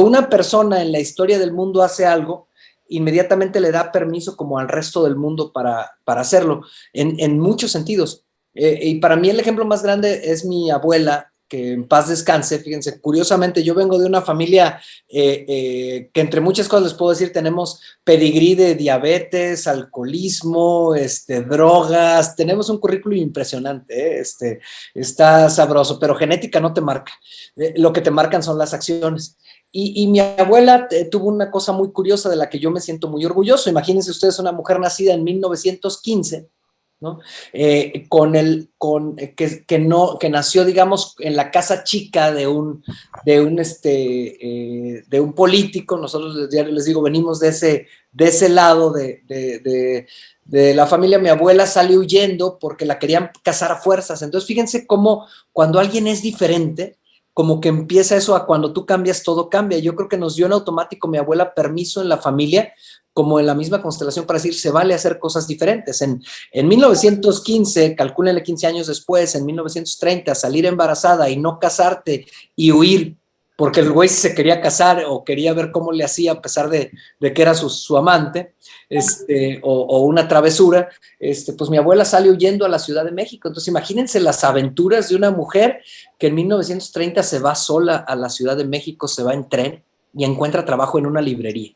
una persona en la historia del mundo hace algo, inmediatamente le da permiso como al resto del mundo para hacerlo, en muchos sentidos. Y para mí el ejemplo más grande es mi abuela, que en paz descanse. Fíjense, curiosamente yo vengo de una familia que entre muchas cosas les puedo decir, tenemos pedigrí de diabetes, alcoholismo, drogas, tenemos un currículum impresionante, está sabroso, pero genética no te marca, lo que te marcan son las acciones. Y mi abuela tuvo una cosa muy curiosa de la que yo me siento muy orgulloso. Imagínense ustedes una mujer nacida en 1915, ¿no? Que nació, digamos, en la casa chica de un político. Nosotros les digo, venimos de ese lado de la familia. Mi abuela salió huyendo porque la querían casar a fuerzas. Entonces, fíjense cómo cuando alguien es diferente, como que empieza eso a cuando tú cambias, todo cambia. Yo creo que nos dio en automático mi abuela permiso en la familia, como en la misma constelación, para decir, se vale hacer cosas diferentes. En 1915, calcúlenle 15 años después, en 1930, salir embarazada y no casarte y huir, porque el güey se quería casar o quería ver cómo le hacía a pesar de que era su amante, o una travesura, pues mi abuela sale huyendo a la Ciudad de México. Entonces imagínense las aventuras de una mujer que en 1930 se va sola a la Ciudad de México, se va en tren y encuentra trabajo en una librería.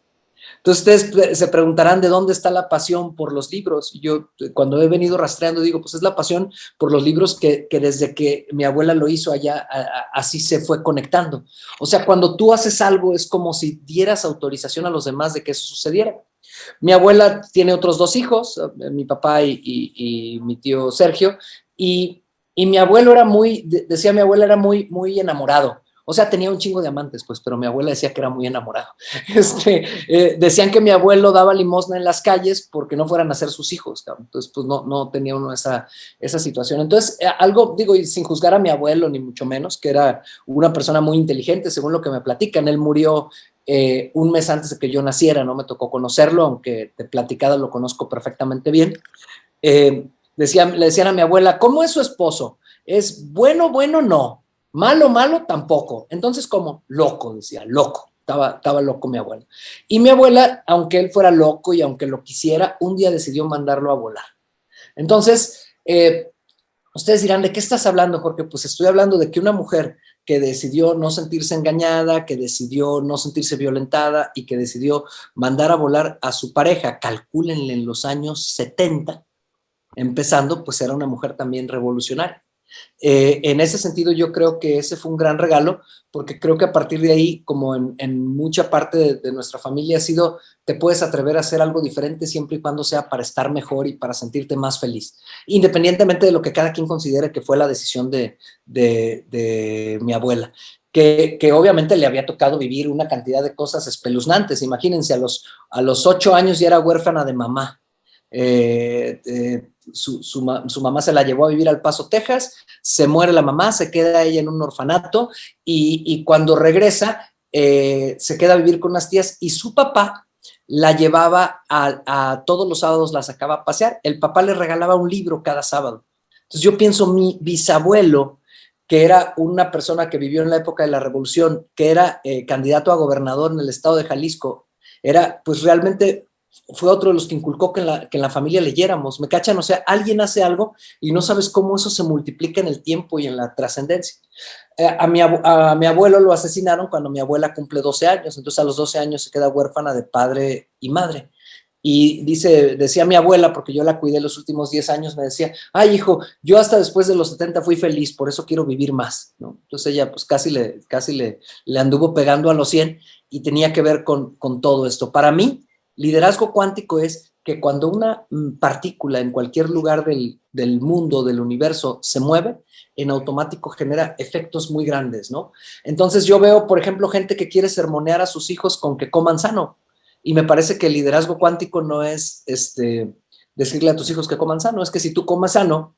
Entonces ustedes se preguntarán de dónde está la pasión por los libros. Yo cuando he venido rastreando digo, pues es la pasión por los libros que desde que mi abuela lo hizo allá, así se fue conectando. O sea, cuando tú haces algo es como si dieras autorización a los demás de que eso sucediera. Mi abuela tiene otros dos hijos, mi papá y mi tío Sergio, y mi abuelo era decía mi abuela, era muy enamorado. O sea, tenía un chingo de amantes, pues, pero mi abuela decía que era muy enamorado. Decían que mi abuelo daba limosna en las calles porque no fueran a ser sus hijos, cabrón. Entonces, pues no tenía uno esa situación. Entonces, algo, digo, y sin juzgar a mi abuelo, ni mucho menos, que era una persona muy inteligente, según lo que me platican. Él murió un mes antes de que yo naciera, no me tocó conocerlo, aunque de platicada lo conozco perfectamente bien. Le decían a mi abuela, ¿cómo es su esposo? ¿Es bueno, bueno? No. Malo, malo, tampoco. Entonces, ¿cómo? Loco, decía, loco. Estaba loco mi abuela. Y mi abuela, aunque él fuera loco y aunque lo quisiera, un día decidió mandarlo a volar. Entonces, ustedes dirán, ¿de qué estás hablando, Jorge? Pues estoy hablando de que una mujer que decidió no sentirse engañada, que decidió no sentirse violentada y que decidió mandar a volar a su pareja, calcúlenle en los años 70, empezando, pues era una mujer también revolucionaria. En ese sentido yo creo que ese fue un gran regalo, porque creo que a partir de ahí, como en mucha parte de nuestra familia ha sido, te puedes atrever a hacer algo diferente siempre y cuando sea para estar mejor y para sentirte más feliz, independientemente de lo que cada quien considere que fue la decisión de mi abuela. Que obviamente le había tocado vivir una cantidad de cosas espeluznantes. Imagínense, a los 8 años ya era huérfana de mamá. Su mamá se la llevó a vivir al Paso, Texas, se muere la mamá, se queda ella en un orfanato y cuando regresa se queda a vivir con unas tías y su papá la llevaba a todos los sábados, la sacaba a pasear. El papá le regalaba un libro cada sábado. Entonces yo pienso, mi bisabuelo, que era una persona que vivió en la época de la Revolución, que era candidato a gobernador en el estado de Jalisco, era pues realmente fue otro de los que inculcó que en la familia leyéramos. ¿Me cachan? O sea, alguien hace algo y no sabes cómo eso se multiplica en el tiempo y en la trascendencia. A mi abuelo lo asesinaron cuando mi abuela cumple 12 años, entonces a los 12 años se queda huérfana de padre y madre. Y decía mi abuela, porque yo la cuidé los últimos 10 años, me decía, ay hijo, yo hasta después de los 70 fui feliz, por eso quiero vivir más, ¿no? Entonces ella pues casi le anduvo pegando a los 100 y tenía que ver con todo esto. Para mí, liderazgo cuántico es que cuando una partícula en cualquier lugar del mundo, del universo, se mueve, en automático genera efectos muy grandes, ¿no? Entonces yo veo, por ejemplo, gente que quiere sermonear a sus hijos con que coman sano. Y me parece que el liderazgo cuántico no es decirle a tus hijos que coman sano, es que si tú comas sano,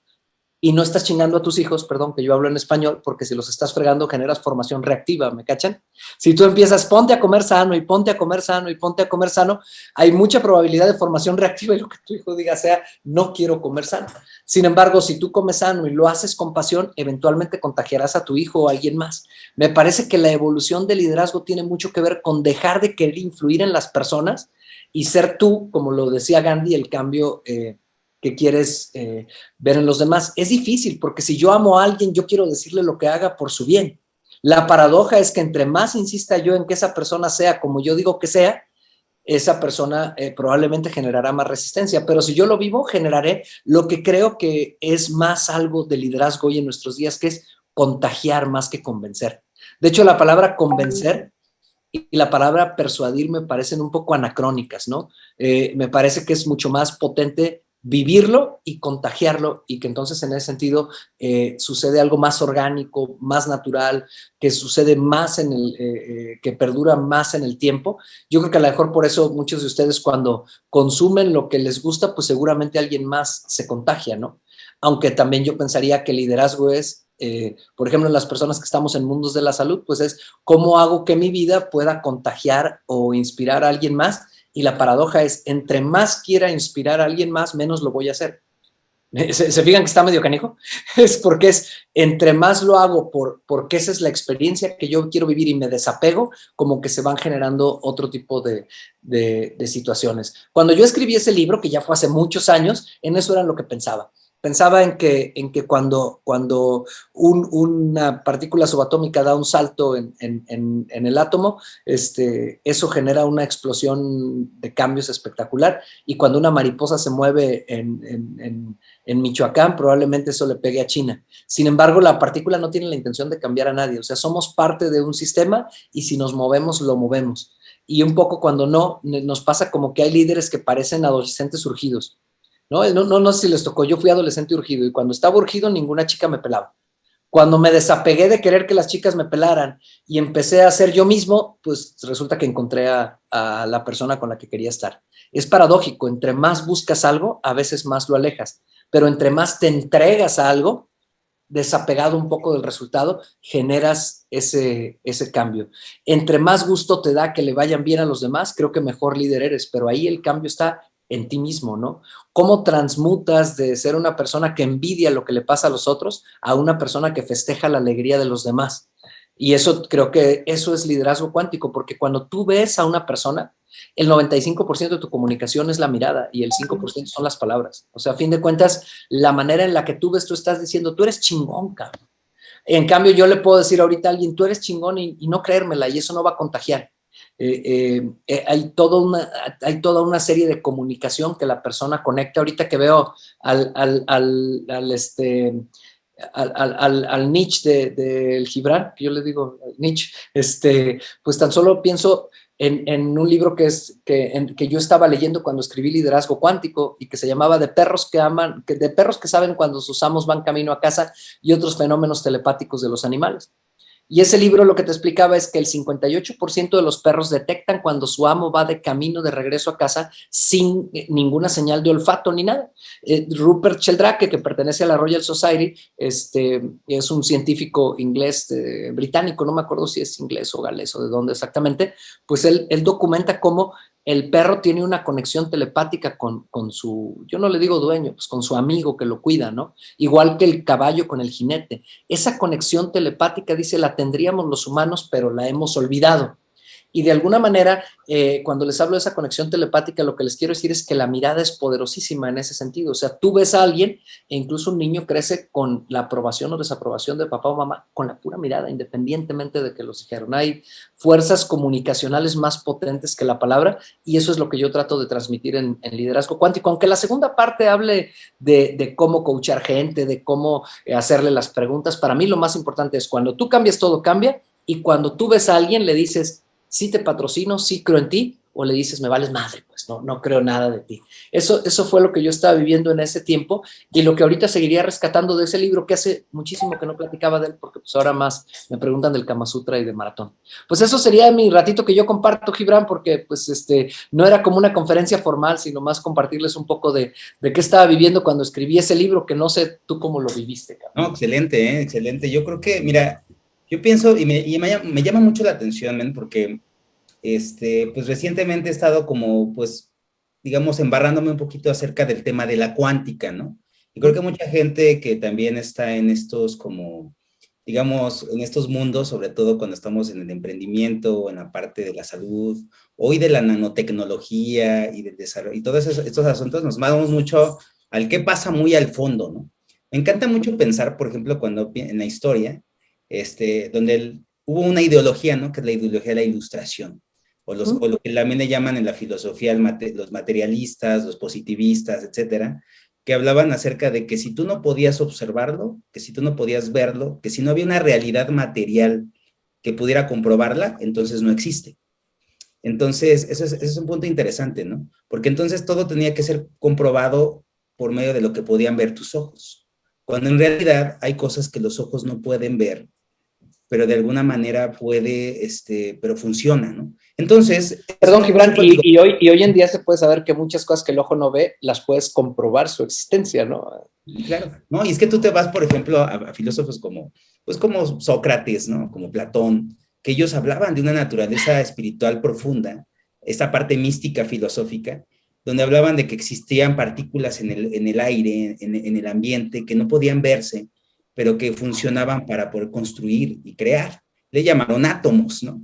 y no estás chingando a tus hijos, perdón, que yo hablo en español, porque si los estás fregando generas formación reactiva, ¿me cachan? Si tú empiezas, ponte a comer sano y ponte a comer sano y ponte a comer sano, hay mucha probabilidad de formación reactiva y lo que tu hijo diga sea, no quiero comer sano. Sin embargo, si tú comes sano y lo haces con pasión, eventualmente contagiarás a tu hijo o a alguien más. Me parece que la evolución del liderazgo tiene mucho que ver con dejar de querer influir en las personas y ser tú, como lo decía Gandhi, el cambio que quieres ver en los demás. Es difícil porque si yo amo a alguien, yo quiero decirle lo que haga por su bien. La paradoja es que entre más insista yo en que esa persona sea como yo digo que sea, esa persona probablemente generará más resistencia, pero si yo lo vivo, generaré lo que creo que es más algo de liderazgo hoy en nuestros días, que es contagiar más que convencer. De hecho, la palabra convencer y la palabra persuadir me parecen un poco anacrónicas, ¿no? Me parece que es mucho más potente vivirlo y contagiarlo y que entonces en ese sentido sucede algo más orgánico, más natural, que sucede más en el, que perdura más en el tiempo. Yo creo que a lo mejor por eso muchos de ustedes cuando consumen lo que les gusta, pues seguramente alguien más se contagia, ¿no? Aunque también yo pensaría que el liderazgo es, por ejemplo, en las personas que estamos en mundos de la salud, pues es cómo hago que mi vida pueda contagiar o inspirar a alguien más. Y la paradoja es, entre más quiera inspirar a alguien más, menos lo voy a hacer. ¿Se fijan que está medio canijo? Es porque es, entre más lo hago porque esa es la experiencia que yo quiero vivir y me desapego, como que se van generando otro tipo de situaciones. Cuando yo escribí ese libro, que ya fue hace muchos años, en eso era lo que pensaba. Pensaba en que cuando una partícula subatómica da un salto en el átomo, eso genera una explosión de cambios espectacular, y cuando una mariposa se mueve en Michoacán, probablemente eso le pegue a China. Sin embargo, la partícula no tiene la intención de cambiar a nadie, o sea, somos parte de un sistema y si nos movemos, lo movemos. Y un poco cuando no, nos pasa como que hay líderes que parecen adolescentes urgidos. No sé si les tocó, yo fui adolescente urgido y cuando estaba urgido ninguna chica me pelaba. Cuando me desapegué de querer que las chicas me pelaran y empecé a ser yo mismo, pues resulta que encontré a la persona con la que quería estar. Es paradójico, entre más buscas algo, a veces más lo alejas, pero entre más te entregas a algo, desapegado un poco del resultado, generas ese cambio. Entre más gusto te da que le vayan bien a los demás, creo que mejor líder eres, pero ahí el cambio está en ti mismo, ¿no? ¿Cómo transmutas de ser una persona que envidia lo que le pasa a los otros a una persona que festeja la alegría de los demás? Y eso creo que eso es liderazgo cuántico, porque cuando tú ves a una persona, el 95% de tu comunicación es la mirada y el 5% son las palabras. O sea, a fin de cuentas, la manera en la que tú ves, tú estás diciendo, tú eres chingón, cabrón. En cambio, yo le puedo decir ahorita a alguien, tú eres chingón y no creérmela, y eso no va a contagiar. Hay toda una serie de comunicación que la persona conecta. Ahorita que veo al Nietzsche del Gibran, que yo le digo Nietzsche, pues tan solo pienso en un libro que yo estaba leyendo cuando escribí Liderazgo Cuántico y que se llamaba De perros que aman, de perros que saben cuando sus amos van camino a casa y otros fenómenos telepáticos de los animales. Y ese libro lo que te explicaba es que el 58% de los perros detectan cuando su amo va de camino de regreso a casa sin ninguna señal de olfato ni nada. Rupert Sheldrake, que pertenece a la Royal Society, es un científico inglés, británico, no me acuerdo si es inglés o galés o de dónde exactamente, pues él documenta cómo el perro tiene una conexión telepática con su, yo no le digo dueño, pues con su amigo que lo cuida, ¿no? Igual que el caballo con el jinete. Esa conexión telepática, dice, la tendríamos los humanos, pero la hemos olvidado. Y de alguna manera, cuando les hablo de esa conexión telepática, lo que les quiero decir es que la mirada es poderosísima en ese sentido. O sea, tú ves a alguien e incluso un niño crece con la aprobación o desaprobación de papá o mamá, con la pura mirada, independientemente de que los dijeron. Hay fuerzas comunicacionales más potentes que la palabra y eso es lo que yo trato de transmitir en Liderazgo Cuántico. Aunque la segunda parte hable de cómo coachar gente, de cómo hacerle las preguntas, para mí lo más importante es cuando tú cambias, todo cambia, y cuando tú ves a alguien le dices, sí te patrocino, sí creo en ti, o le dices, me vales madre, pues no creo nada de ti. Eso fue lo que yo estaba viviendo en ese tiempo y lo que ahorita seguiría rescatando de ese libro que hace muchísimo que no platicaba de él, porque pues ahora más me preguntan del Kama Sutra y de maratón. Pues eso sería mi ratito que yo comparto, Gibran, porque pues no era como una conferencia formal, sino más compartirles un poco de qué estaba viviendo cuando escribí ese libro, que no sé tú cómo lo viviste, cabrón. No, excelente, excelente. Yo creo que, mira, yo pienso, me llama mucho la atención, men, porque, pues recientemente he estado como, pues, digamos, embarrándome un poquito acerca del tema de la cuántica, ¿no? Y creo que mucha gente que también está en estos como, digamos, en estos mundos, sobre todo cuando estamos en el emprendimiento o en la parte de la salud, hoy de la nanotecnología y del desarrollo, y todos estos asuntos nos vamos mucho al qué pasa muy al fondo, ¿no? Me encanta mucho pensar, por ejemplo, cuando en la historia, donde hubo una ideología, ¿no? Que es la ideología de la ilustración, o lo que también le llaman en la filosofía los materialistas, los positivistas, etcétera, que hablaban acerca de que si tú no podías observarlo, que si tú no podías verlo, que si no había una realidad material que pudiera comprobarla, entonces no existe. Entonces, ese es un punto interesante, ¿no? Porque entonces todo tenía que ser comprobado por medio de lo que podían ver tus ojos. Cuando en realidad hay cosas que los ojos no pueden ver, pero de alguna manera puede, pero funciona, ¿no? Entonces, Perdón, Gibran, digo, y hoy en día se puede saber que muchas cosas que el ojo no ve, las puedes comprobar su existencia, ¿no? claro, ¿no? Y es que tú te vas, por ejemplo, a filósofos como, pues como Sócrates, ¿no? Como Platón, que ellos hablaban de una naturaleza espiritual profunda, esta parte mística filosófica, donde hablaban de que existían partículas en el aire, en el ambiente, que no podían verse, pero que funcionaban para poder construir y crear. Le llamaron átomos, ¿no?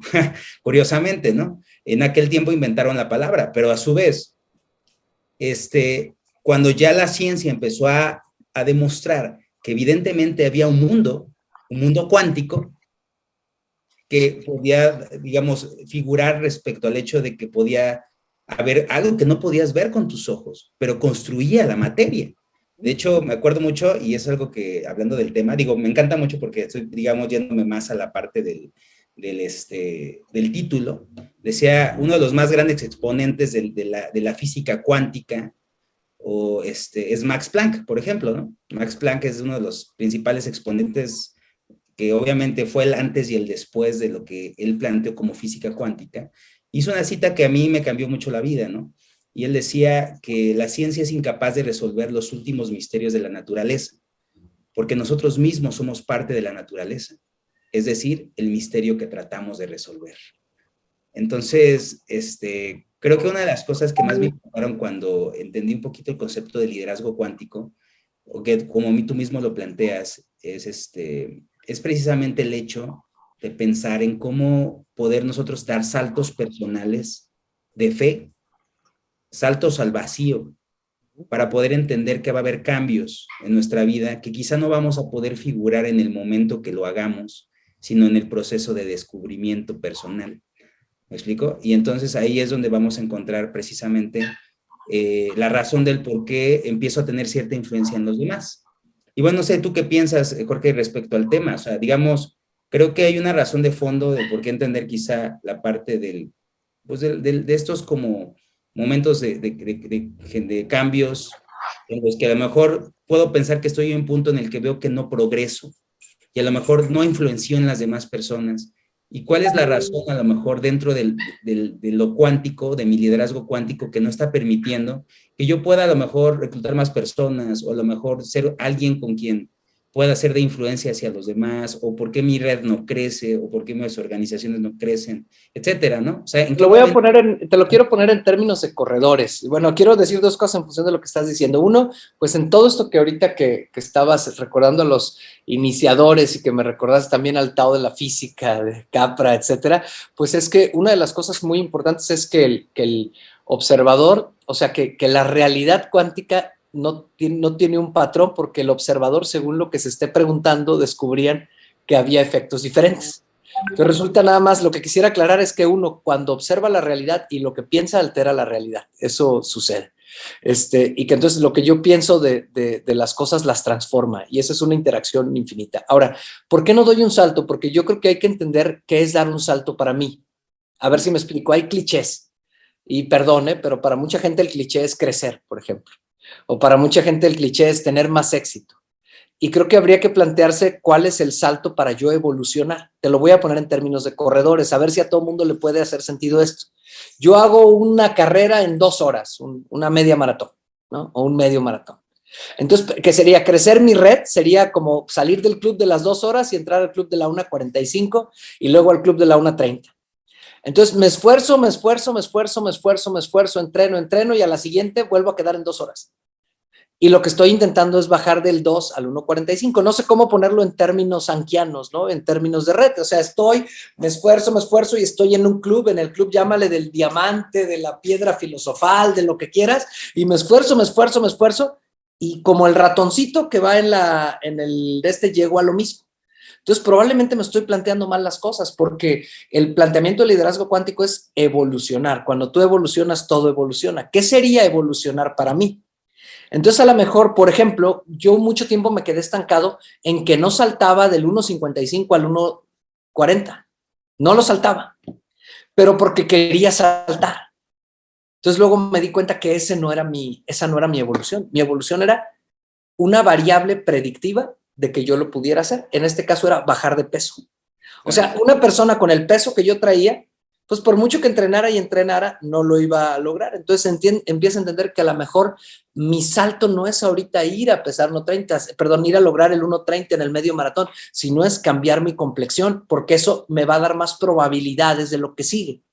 Curiosamente, ¿no? En aquel tiempo inventaron la palabra, pero a su vez, cuando ya la ciencia empezó a demostrar que evidentemente había un mundo cuántico, que podía, digamos, figurar respecto al hecho de que podía haber algo que no podías ver con tus ojos, pero construía la materia. De hecho, me acuerdo mucho, y es algo que, hablando del tema, digo, me encanta mucho porque estoy, digamos, yéndome más a la parte del título. Decía, uno de los más grandes exponentes de la física cuántica o es Max Planck, por ejemplo, ¿no? Max Planck es uno de los principales exponentes que obviamente fue el antes y el después de lo que él planteó como física cuántica. Hizo una cita que a mí me cambió mucho la vida, ¿no? Y él decía que la ciencia es incapaz de resolver los últimos misterios de la naturaleza, porque nosotros mismos somos parte de la naturaleza, es decir, el misterio que tratamos de resolver. Entonces, creo que una de las cosas que más me importaron cuando entendí un poquito el concepto de liderazgo cuántico, o que como tú mismo lo planteas, es precisamente el hecho de pensar en cómo poder nosotros dar saltos personales de fe, saltos al vacío, para poder entender que va a haber cambios en nuestra vida que quizá no vamos a poder figurar en el momento que lo hagamos, sino en el proceso de descubrimiento personal. ¿Me explico? Y entonces ahí es donde vamos a encontrar precisamente la razón del por qué empiezo a tener cierta influencia en los demás. Y bueno, no sé, ¿tú qué piensas, Jorge, respecto al tema? O sea, digamos, creo que hay una razón de fondo de por qué entender quizá la parte pues de estos como momentos de cambios en los que a lo mejor puedo pensar que estoy en un punto en el que veo que no progreso y a lo mejor no influenció en las demás personas. ¿Y cuál es la razón a lo mejor dentro de lo cuántico, de mi liderazgo cuántico, que no está permitiendo que yo pueda a lo mejor reclutar más personas o a lo mejor ser alguien con quien pueda ser de influencia hacia los demás, o por qué mi red no crece, o por qué mis organizaciones no crecen, etcétera, ¿no? O sea, ¿en qué momento? Te lo quiero poner en términos de corredores. Bueno, quiero decir dos cosas en función de lo que estás diciendo. Uno, pues en todo esto que ahorita que estabas recordando a los iniciadores y que me recordaste también al Tao de la física, de Capra, etcétera, pues es que una de las cosas muy importantes es que el observador, o sea, que la realidad cuántica no tiene un patrón porque el observador, según lo que se esté preguntando, descubrían que había efectos diferentes. Entonces resulta nada más, lo que quisiera aclarar es que uno cuando observa la realidad y lo que piensa altera la realidad, eso sucede. Y que entonces lo que yo pienso de las cosas las transforma y esa es una interacción infinita. Ahora, ¿por qué no doy un salto? Porque yo creo que hay que entender qué es dar un salto para mí. A ver si me explico, hay clichés. y perdone, pero para mucha gente el cliché es crecer, por ejemplo, o para mucha gente el cliché es tener más éxito. Y creo que habría que plantearse cuál es el salto para yo evolucionar. Te lo voy a poner en términos de corredores, a ver si a todo mundo le puede hacer sentido esto. Yo hago una carrera en 2 horas, una media maratón, ¿no? O un medio maratón. Entonces, ¿qué sería? Crecer mi red sería como salir del club de las 2 horas y entrar al club de la 1:45 y luego al club de la 1:30. Entonces, me esfuerzo, entreno y a la siguiente vuelvo a quedar en 2 horas. Y lo que estoy intentando es bajar del 2 al 1:45. No sé cómo ponerlo en términos anquianos, ¿no? En términos de red. O sea, me esfuerzo y estoy en un club, en el club llámale del diamante, de la piedra filosofal, de lo que quieras, y me esfuerzo, y como el ratoncito que va en el de este, llego a lo mismo. Entonces, probablemente me estoy planteando mal las cosas, porque el planteamiento de liderazgo cuántico es evolucionar. Cuando tú evolucionas, todo evoluciona. ¿Qué sería evolucionar para mí? Entonces, a lo mejor, por ejemplo, yo mucho tiempo me quedé estancado en que no saltaba del 1:55 al 1:40. No lo saltaba, pero porque quería saltar. Entonces, luego me di cuenta que esa no era mi evolución. Mi evolución era una variable predictiva de que yo lo pudiera hacer. En este caso era bajar de peso. O sea, una persona con el peso que yo traía, pues por mucho que entrenara, no lo iba a lograr. Entonces empiezo a entender que a lo mejor mi salto no es ahorita ir a pesar 1:30, perdón, ir a lograr el 1:30 en el medio maratón, sino es cambiar mi complexión, porque eso me va a dar más probabilidades de lo que sigue.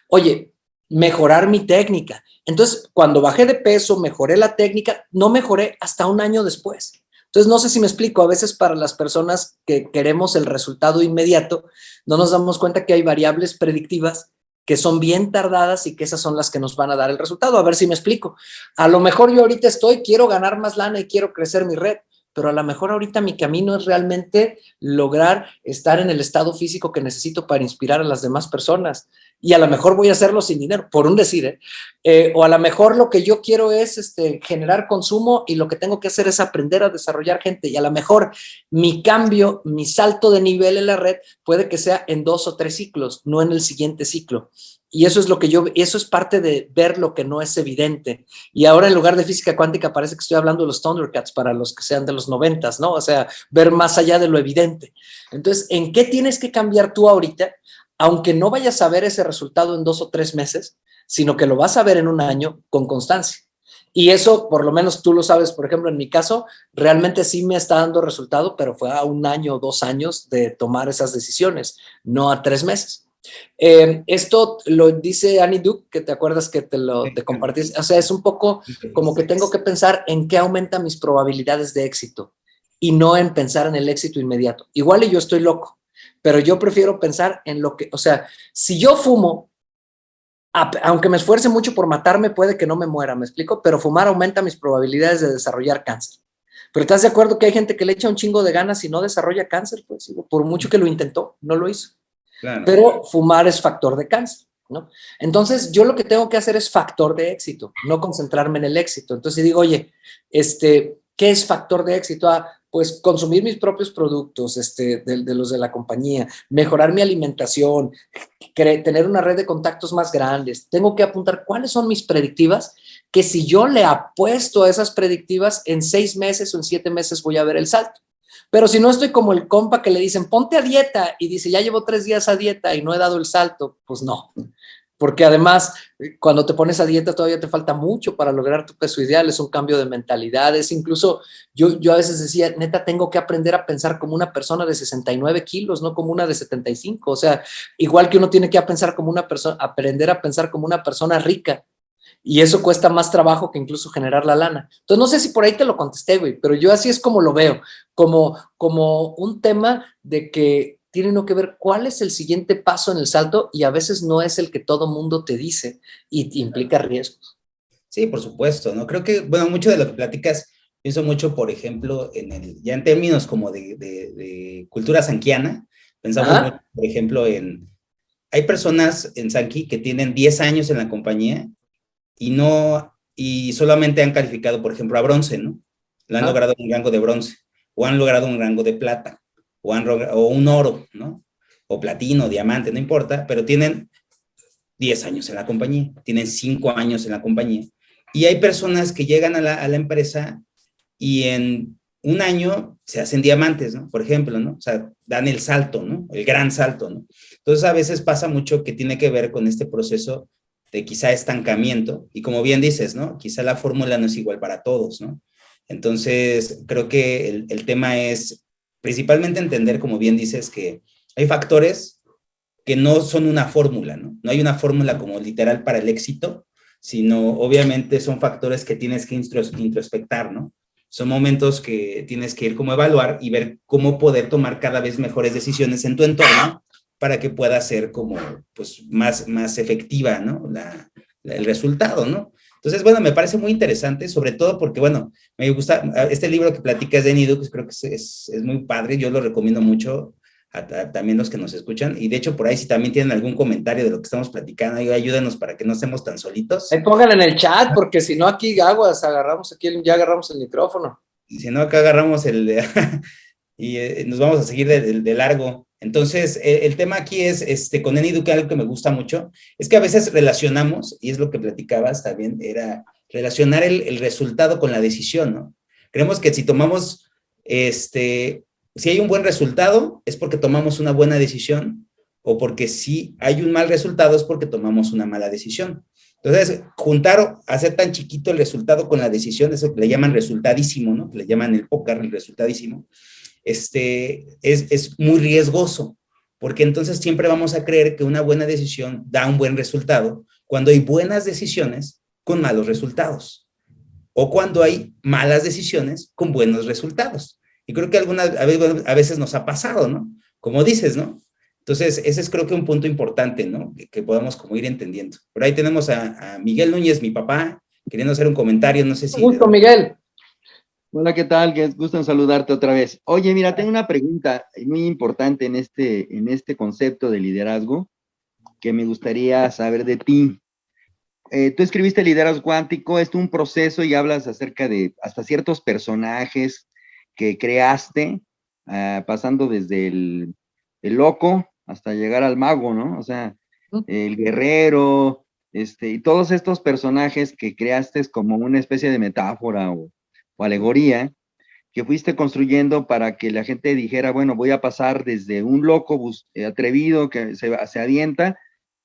Oye, mejorar mi técnica. Entonces, cuando bajé de peso, mejoré la técnica, no mejoré hasta un año después. Entonces, no sé si me explico, a veces para las personas que queremos el resultado inmediato, no nos damos cuenta que hay variables predictivas que son bien tardadas y que esas son las que nos van a dar el resultado. A ver si me explico. A lo mejor yo ahorita quiero ganar más lana y quiero crecer mi red, pero a lo mejor ahorita mi camino es realmente lograr estar en el estado físico que necesito para inspirar a las demás personas. Y a lo mejor voy a hacerlo sin dinero, por un decir, o a lo mejor lo que yo quiero es generar consumo y lo que tengo que hacer es aprender a desarrollar gente. Y a lo mejor mi cambio, mi salto de nivel en la red puede que sea en 2 o 3 ciclos, no en el siguiente ciclo. Y eso es parte de ver lo que no es evidente. Y ahora en lugar de física cuántica parece que estoy hablando de los Thundercats para los que sean de los 90s, ¿no? O sea, ver más allá de lo evidente. Entonces, ¿en qué tienes que cambiar tú ahorita? Aunque no vayas a ver ese resultado en 2 o 3 meses, sino que lo vas a ver en un año con constancia. Y eso, por lo menos tú lo sabes, por ejemplo, en mi caso, realmente sí me está dando resultado, pero fue a 1 año o 2 años de tomar esas decisiones, no a 3 meses. Esto lo dice Annie Duke, que te acuerdas que te compartí. O sea, es un poco como que tengo que pensar en qué aumenta mis probabilidades de éxito y no en pensar en el éxito inmediato. Igual y yo estoy loco, pero yo prefiero pensar en lo que, o sea, si yo fumo, aunque me esfuerce mucho por matarme, puede que no me muera, ¿me explico? Pero fumar aumenta mis probabilidades de desarrollar cáncer. Pero ¿estás de acuerdo que hay gente que le echa un chingo de ganas y no desarrolla cáncer? Pues por mucho que lo intentó, no lo hizo. Claro. Pero fumar es factor de cáncer, ¿no? Entonces, yo lo que tengo que hacer es factor de éxito, no concentrarme en el éxito. Entonces, digo, oye, ¿qué es factor de éxito? Pues consumir mis propios productos, de los de la compañía, mejorar mi alimentación, tener una red de contactos más grandes. Tengo que apuntar cuáles son mis predictivas, que si yo le apuesto a esas predictivas, en 6 meses o en 7 meses voy a ver el salto. Pero si no estoy como el compa que le dicen, ponte a dieta, y dice, ya llevo 3 días a dieta y no he dado el salto, pues no. Porque además, cuando te pones a dieta todavía te falta mucho para lograr tu peso ideal, es un cambio de mentalidad, es incluso, yo a veces decía, neta, tengo que aprender a pensar como una persona de 69 kilos, no como una de 75, o sea, igual que uno tiene que pensar como una persona, aprender a pensar como una persona rica, y eso cuesta más trabajo que incluso generar la lana. Entonces, no sé si por ahí te lo contesté, güey, pero yo así es como lo veo, como un tema de que tiene uno que ver cuál es el siguiente paso en el salto y a veces no es el que todo mundo te dice y implica riesgos. Sí, por supuesto, ¿no? Creo que, bueno, mucho de lo que platicas, pienso mucho, por ejemplo, ya en términos como de cultura sanquiana, pensamos mucho, por ejemplo, hay personas en Sanqui que tienen 10 años en la compañía y solamente han calificado, por ejemplo, a bronce, ¿no? Han logrado un rango de bronce, o han logrado un rango de plata, o un oro, ¿no? O platino, diamante, no importa, pero tienen 10 años en la compañía, tienen 5 años en la compañía. Y hay personas que llegan a la empresa y en un año se hacen diamantes, ¿no? Por ejemplo, ¿no? O sea, dan el salto, ¿no? El gran salto, ¿no? Entonces, a veces pasa mucho que tiene que ver con este proceso de quizá estancamiento, y como bien dices, ¿no? Quizá la fórmula no es igual para todos, ¿no? Entonces, creo que el tema es principalmente entender, como bien dices, que hay factores que no son una fórmula, ¿no? No hay una fórmula como literal para el éxito, sino obviamente son factores que tienes que introspectar, ¿no? Son momentos que tienes que ir como evaluar y ver cómo poder tomar cada vez mejores decisiones en tu entorno para que pueda ser como, pues, más efectiva, ¿no? El resultado, ¿no? Entonces, bueno, me parece muy interesante, sobre todo porque, bueno, me gusta, este libro que platicas de Nidu, que creo que es muy padre, yo lo recomiendo mucho también los que nos escuchan, y de hecho por ahí si también tienen algún comentario de lo que estamos platicando, ayúdenos para que no estemos tan solitos. Ahí pónganlo en el chat, porque si no aquí aguas, ya agarramos el micrófono. Y si no, acá agarramos y nos vamos a seguir de largo. Entonces, el tema aquí es, con Enidu, que algo que me gusta mucho, es que a veces relacionamos, y es lo que platicabas también, era relacionar el resultado con la decisión, ¿no? Creemos que si tomamos, si hay un buen resultado, es porque tomamos una buena decisión, o porque si hay un mal resultado, es porque tomamos una mala decisión. Entonces, hacer tan chiquito el resultado con la decisión, eso que le llaman resultadísimo, ¿no? Que le llaman el póker, el resultadísimo, es muy riesgoso, porque entonces siempre vamos a creer que una buena decisión da un buen resultado, cuando hay buenas decisiones con malos resultados, o cuando hay malas decisiones con buenos resultados. Y creo que a veces nos ha pasado, ¿no? Como dices, ¿no? Entonces, ese es creo que un punto importante, ¿no? Que podamos como ir entendiendo. Por ahí tenemos a Miguel Núñez, mi papá, queriendo hacer un comentario, no sé si... Un gusto, Miguel. Hola, ¿qué tal? Qué gusto en saludarte otra vez. Oye, mira, tengo una pregunta muy importante en este concepto de liderazgo que me gustaría saber de ti. Tú escribiste Liderazgo Cuántico, es un proceso y hablas acerca de hasta ciertos personajes que creaste, pasando desde el loco hasta llegar al mago, ¿no? O sea, el guerrero, y todos estos personajes que creaste como una especie de metáfora o alegoría que fuiste construyendo para que la gente dijera, bueno, voy a pasar desde un loco atrevido que se avienta,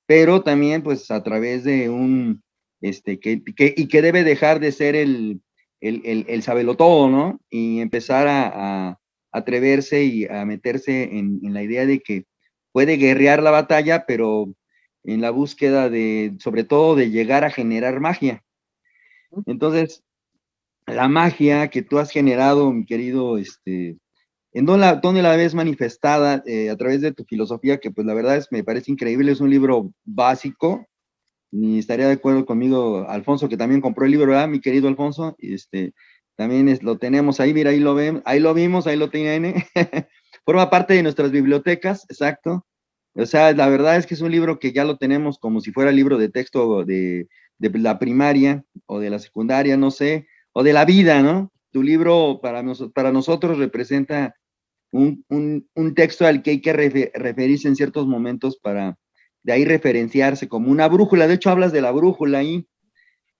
pero también pues a través de que debe dejar de ser el sabelotodo, ¿no? Y empezar a atreverse y a meterse en la idea de que puede guerrear la batalla, pero en la búsqueda sobre todo de llegar a generar magia. Entonces, la magia que tú has generado, mi querido, ¿en dónde la ves manifestada a través de tu filosofía? Que pues la verdad me parece increíble, es un libro básico, y estaría de acuerdo conmigo Alfonso, que también compró el libro, ¿verdad, mi querido Alfonso? También lo tenemos ahí, mira, ahí lo ven, ahí lo vimos, ahí lo tiene, forma parte de nuestras bibliotecas, exacto. O sea, la verdad es que es un libro que ya lo tenemos como si fuera libro de texto de la primaria o de la secundaria, no sé, o de la vida, ¿no? Tu libro para nosotros representa un texto al que hay que referirse en ciertos momentos para de ahí referenciarse como una brújula. De hecho, hablas de la brújula ahí.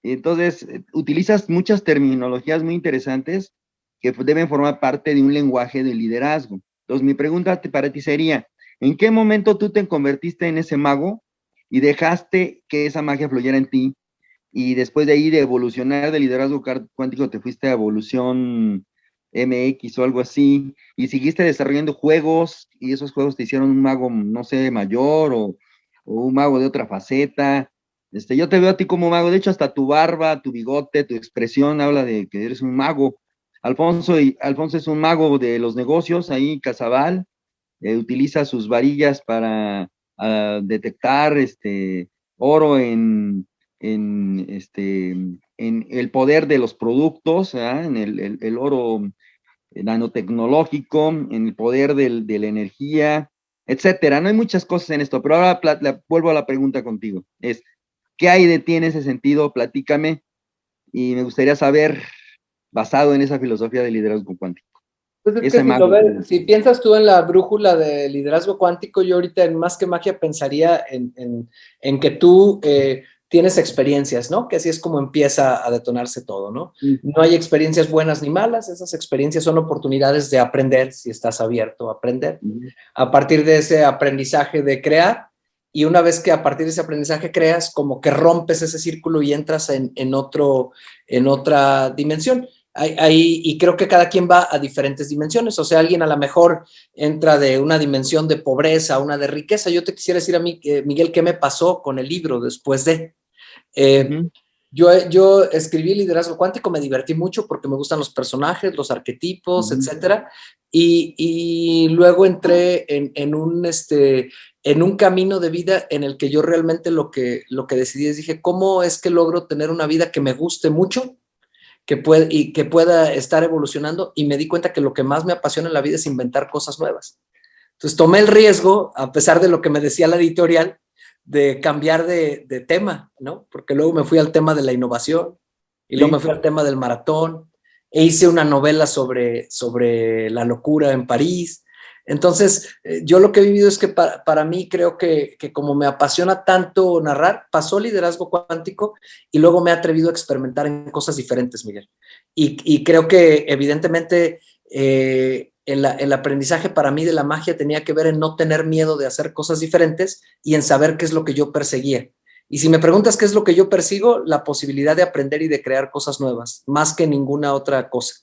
Entonces, utilizas muchas terminologías muy interesantes que deben formar parte de un lenguaje de liderazgo. Entonces, mi pregunta para ti sería, ¿en qué momento tú te convertiste en ese mago y dejaste que esa magia fluyera en ti? Y después de ahí de evolucionar de liderazgo cuántico te fuiste a evolución MX o algo así, y seguiste desarrollando juegos, y esos juegos te hicieron un mago, no sé, mayor o un mago de otra faceta. Yo te veo a ti como mago, de hecho hasta tu barba, tu bigote, tu expresión habla de que eres un mago. Alfonso es un mago de los negocios, ahí Casabal, utiliza sus varillas para detectar oro en el poder de los productos, en el oro nanotecnológico, en el poder de la energía, etcétera. No hay muchas cosas en esto, pero ahora vuelvo a la pregunta contigo. ¿Qué hay de ti en ese sentido? Platícame y me gustaría saber, basado en esa filosofía de liderazgo cuántico. Pues es que esa si magia. lo ves, si piensas tú en la brújula de liderazgo cuántico, yo ahorita en más que magia pensaría en que tú tienes experiencias, ¿no? Que así es como empieza a detonarse todo, ¿no? Sí. No hay experiencias buenas ni malas, esas experiencias son oportunidades de aprender si estás abierto a aprender. Ujú. A partir de ese aprendizaje de crear, y una vez que a partir de ese aprendizaje creas, como que rompes ese círculo y entras en otra dimensión. Y creo que cada quien va a diferentes dimensiones, o sea, alguien a lo mejor entra de una dimensión de pobreza a una de riqueza. Yo te quisiera decir a mí, Miguel, ¿qué me pasó con el libro después de? Ujú. Yo escribí Liderazgo Cuántico, me divertí mucho porque me gustan los personajes, los arquetipos, Ujú. etcétera. Y luego entré en un camino de vida en el que yo realmente lo que decidí es, dije, ¿cómo es que logro tener una vida que me guste mucho? Que pueda estar evolucionando, y me di cuenta que lo que más me apasiona en la vida es inventar cosas nuevas. Entonces tomé el riesgo, a pesar de lo que me decía la editorial, de cambiar de tema, ¿no? Porque luego me fui al tema de la innovación y luego me Sí. fui al tema del maratón e hice una novela sobre la locura en París. Entonces, yo lo que he vivido es que para mí creo que como me apasiona tanto narrar, pasó liderazgo cuántico y luego me he atrevido a experimentar en cosas diferentes, Miguel. Y creo que evidentemente el aprendizaje para mí de la magia tenía que ver en no tener miedo de hacer cosas diferentes y en saber qué es lo que yo perseguía. Y si me preguntas qué es lo que yo persigo, la posibilidad de aprender y de crear cosas nuevas, más que ninguna otra cosa.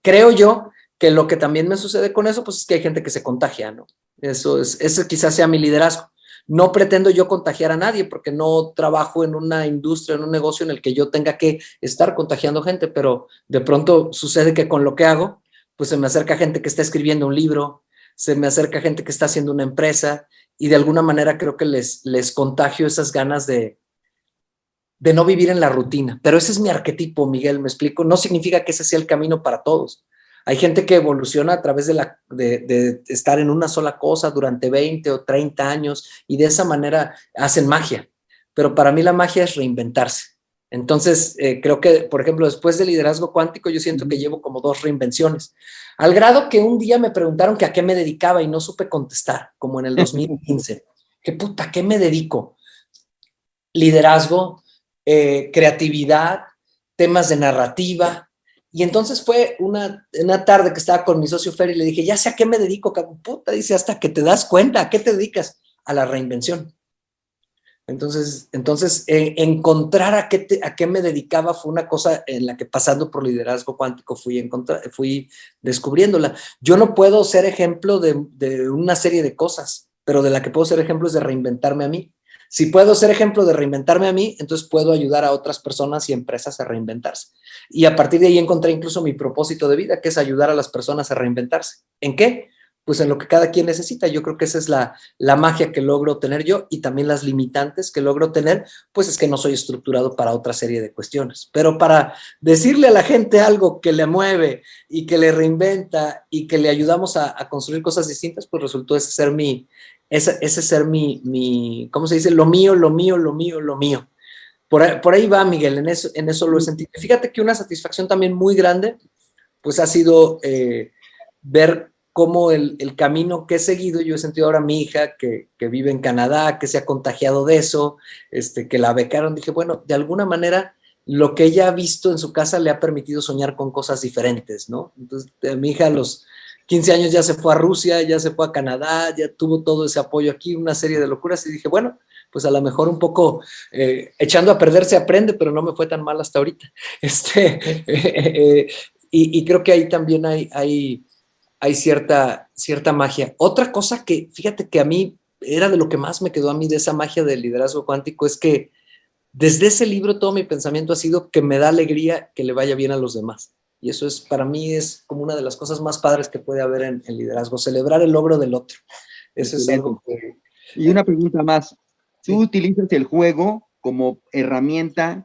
Creo yo que lo que también me sucede con eso, pues es que hay gente que se contagia, ¿no? Ese quizás sea mi liderazgo. No pretendo yo contagiar a nadie porque no trabajo en una industria, en un negocio en el que yo tenga que estar contagiando gente, pero de pronto sucede que con lo que hago, pues se me acerca gente que está escribiendo un libro, se me acerca gente que está haciendo una empresa, y de alguna manera creo que les contagio esas ganas de no vivir en la rutina. Pero ese es mi arquetipo, Miguel, ¿me explico? No significa que ese sea el camino para todos. Hay gente que evoluciona a través de estar en una sola cosa durante 20 o 30 años y de esa manera hacen magia. Pero para mí la magia es reinventarse. Entonces, creo que, por ejemplo, después del liderazgo cuántico, yo siento que llevo como 2 reinvenciones. Al grado que un día me preguntaron que a qué me dedicaba y no supe contestar, como en el 2015. ¿Qué puta, qué me dedico? Liderazgo, creatividad, temas de narrativa. Y entonces fue una tarde que estaba con mi socio Fer y le dije, ya sé a qué me dedico, cabrón. Puta, dice, hasta que te das cuenta, ¿a qué te dedicas? A la reinvención. Entonces encontrar a qué me dedicaba fue una cosa en la que, pasando por liderazgo cuántico, fui descubriéndola. Yo no puedo ser ejemplo de una serie de cosas, pero de la que puedo ser ejemplo es de reinventarme a mí. Si puedo ser ejemplo de reinventarme a mí, entonces puedo ayudar a otras personas y empresas a reinventarse. Y a partir de ahí encontré incluso mi propósito de vida, que es ayudar a las personas a reinventarse. ¿En qué? Pues en lo que cada quien necesita. Yo creo que esa es la magia que logro tener yo, y también las limitantes que logro tener, pues es que no soy estructurado para otra serie de cuestiones. Pero para decirle a la gente algo que le mueve y que le reinventa y que le ayudamos a construir cosas distintas, pues resultó ese ser mi, ¿cómo se dice? Lo mío, lo mío, lo mío, lo mío. Por ahí va, Miguel, en eso lo he sentido. Fíjate que una satisfacción también muy grande, pues ha sido ver cómo el camino que he seguido. Yo he sentido ahora a mi hija que vive en Canadá, que se ha contagiado de eso, que la becaron. Dije, bueno, de alguna manera lo que ella ha visto en su casa le ha permitido soñar con cosas diferentes, ¿no? Entonces, mi hija a los 15 años ya se fue a Rusia, ya se fue a Canadá, ya tuvo todo ese apoyo aquí, una serie de locuras, y dije, bueno, pues a lo mejor un poco echando a perder se aprende, pero no me fue tan mal hasta ahorita. Y creo que ahí también hay cierta magia. Otra cosa que, fíjate que a mí era de lo que más me quedó a mí de esa magia del liderazgo cuántico, es que desde ese libro todo mi pensamiento ha sido que me da alegría que le vaya bien a los demás. Y eso es, para mí, es como una de las cosas más padres que puede haber en liderazgo, celebrar el logro del otro. Eso es Excelente. algo que... Y una pregunta más. ¿Tú Sí. utilizas el juego como herramienta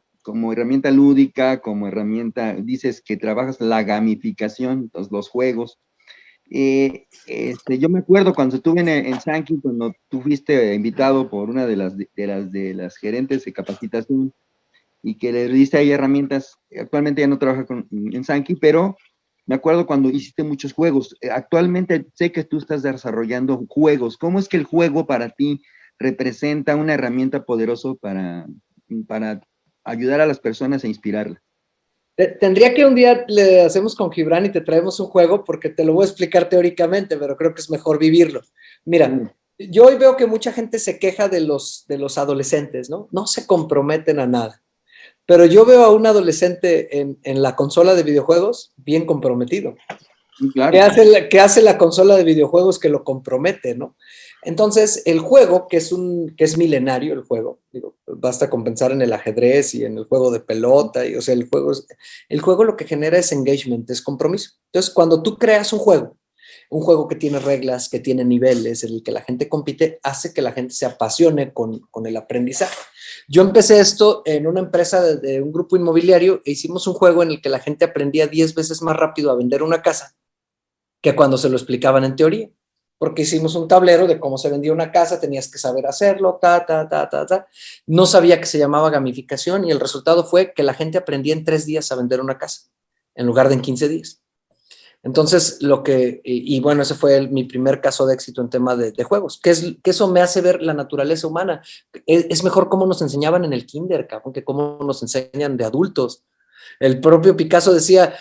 lúdica, como herramienta, dices que trabajas la gamificación, los juegos? Yo me acuerdo cuando estuve en Sankey, cuando tú fuiste invitado por una de las gerentes de capacitación y que le diste ahí herramientas. Actualmente ya no trabaja en Sankey, pero me acuerdo cuando hiciste muchos juegos. Actualmente sé que tú estás desarrollando juegos. ¿Cómo es que el juego para ti representa una herramienta poderosa para ayudar a las personas a inspirarlas? Tendría que un día le hacemos con Gibran y te traemos un juego porque te lo voy a explicar teóricamente, pero creo que es mejor vivirlo. Mira, yo hoy veo que mucha gente se queja de los adolescentes, ¿no? No se comprometen a nada. Pero yo veo a un adolescente en la consola de videojuegos bien comprometido. Claro. ¿Qué hace la consola de videojuegos que lo compromete, no? Entonces, el juego, que es milenario el juego, digo, basta con pensar en el ajedrez y en el juego de pelota, y, o sea, el juego lo que genera es engagement, es compromiso. Entonces, cuando tú creas un juego que tiene reglas, que tiene niveles, en el que la gente compite, hace que la gente se apasione con el aprendizaje. Yo empecé esto en una empresa de un grupo inmobiliario e hicimos un juego en el que la gente aprendía 10 veces más rápido a vender una casa que cuando se lo explicaban en teoría. Porque hicimos un tablero de cómo se vendía una casa, tenías que saber hacerlo, No sabía que se llamaba gamificación y el resultado fue que la gente aprendía en 3 días a vender una casa, en lugar de en 15 días. Entonces, bueno, ese fue mi primer caso de éxito en tema de juegos, que eso me hace ver la naturaleza humana. Es mejor cómo nos enseñaban en el kinder, cabrón, que cómo nos enseñan de adultos. El propio Picasso decía,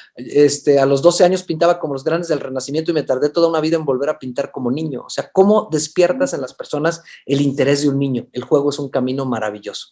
a los 12 años pintaba como los grandes del Renacimiento y me tardé toda una vida en volver a pintar como niño. O sea, ¿cómo despiertas en las personas el interés de un niño? El juego es un camino maravilloso.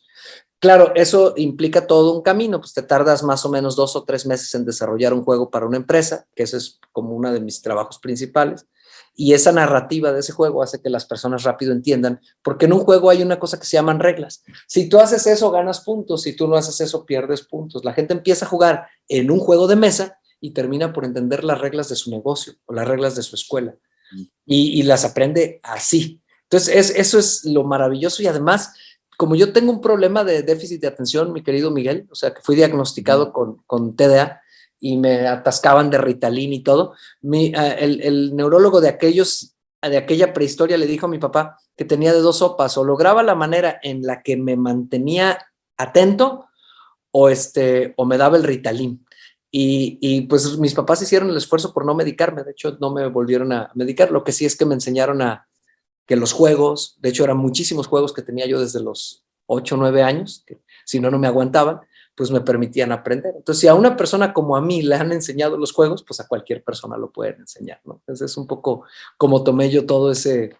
Claro, eso implica todo un camino, pues te tardas más o menos 2 o 3 meses en desarrollar un juego para una empresa, que eso es como uno de mis trabajos principales, y esa narrativa de ese juego hace que las personas rápido entiendan, porque en un juego hay una cosa que se llaman reglas. Si tú haces eso, ganas puntos, si tú no haces eso, pierdes puntos. La gente empieza a jugar en un juego de mesa y termina por entender las reglas de su negocio o las reglas de su escuela, y las aprende así. Entonces, eso es lo maravilloso y además, como yo tengo un problema de déficit de atención, mi querido Miguel, o sea, que fui diagnosticado con TDA y me atascaban de Ritalin y todo, el neurólogo de aquella prehistoria le dijo a mi papá que tenía de 2 sopas, o lograba la manera en la que me mantenía atento o me daba el Ritalin. Y pues mis papás hicieron el esfuerzo por no medicarme, de hecho no me volvieron a medicar, lo que sí es que me enseñaron que los juegos, de hecho eran muchísimos juegos que tenía yo desde los 8 o 9 años, que si no, no me aguantaban, pues me permitían aprender. Entonces, si a una persona como a mí le han enseñado los juegos, pues a cualquier persona lo pueden enseñar, ¿no? Entonces es un poco como tomé yo todo ese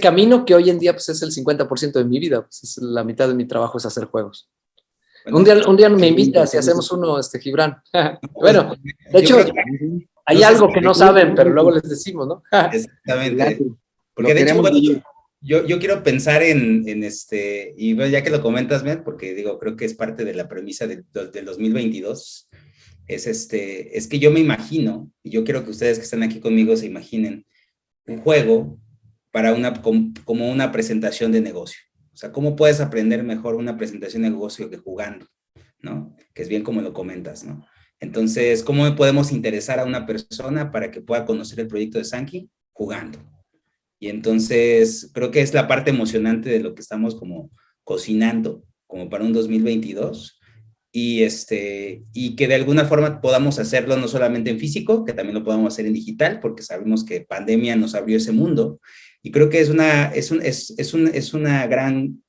camino que hoy en día pues es el 50% de mi vida, pues es la mitad de mi trabajo es hacer juegos. Bueno, un día me invitas y hacemos uno, Gibran. Bueno, de hecho, hay algo que no saben, pero luego les decimos, ¿no? Exactamente. Porque de hecho, bueno, yo quiero pensar y bueno, ya que lo comentas, Ben, porque digo, creo que es parte de la premisa del 2022, es que yo me imagino, y yo quiero que ustedes que están aquí conmigo se imaginen, un juego para como una presentación de negocio. O sea, ¿cómo puedes aprender mejor una presentación de negocio que jugando? ¿No? Que es bien como lo comentas, ¿no? Entonces, ¿cómo podemos interesar a una persona para que pueda conocer el proyecto de Sankey? Jugando. Y entonces, creo que es la parte emocionante de lo que estamos como cocinando, como para un 2022, y que de alguna forma podamos hacerlo no solamente en físico, que también lo podamos hacer en digital, porque sabemos que pandemia nos abrió ese mundo, y creo que es una gran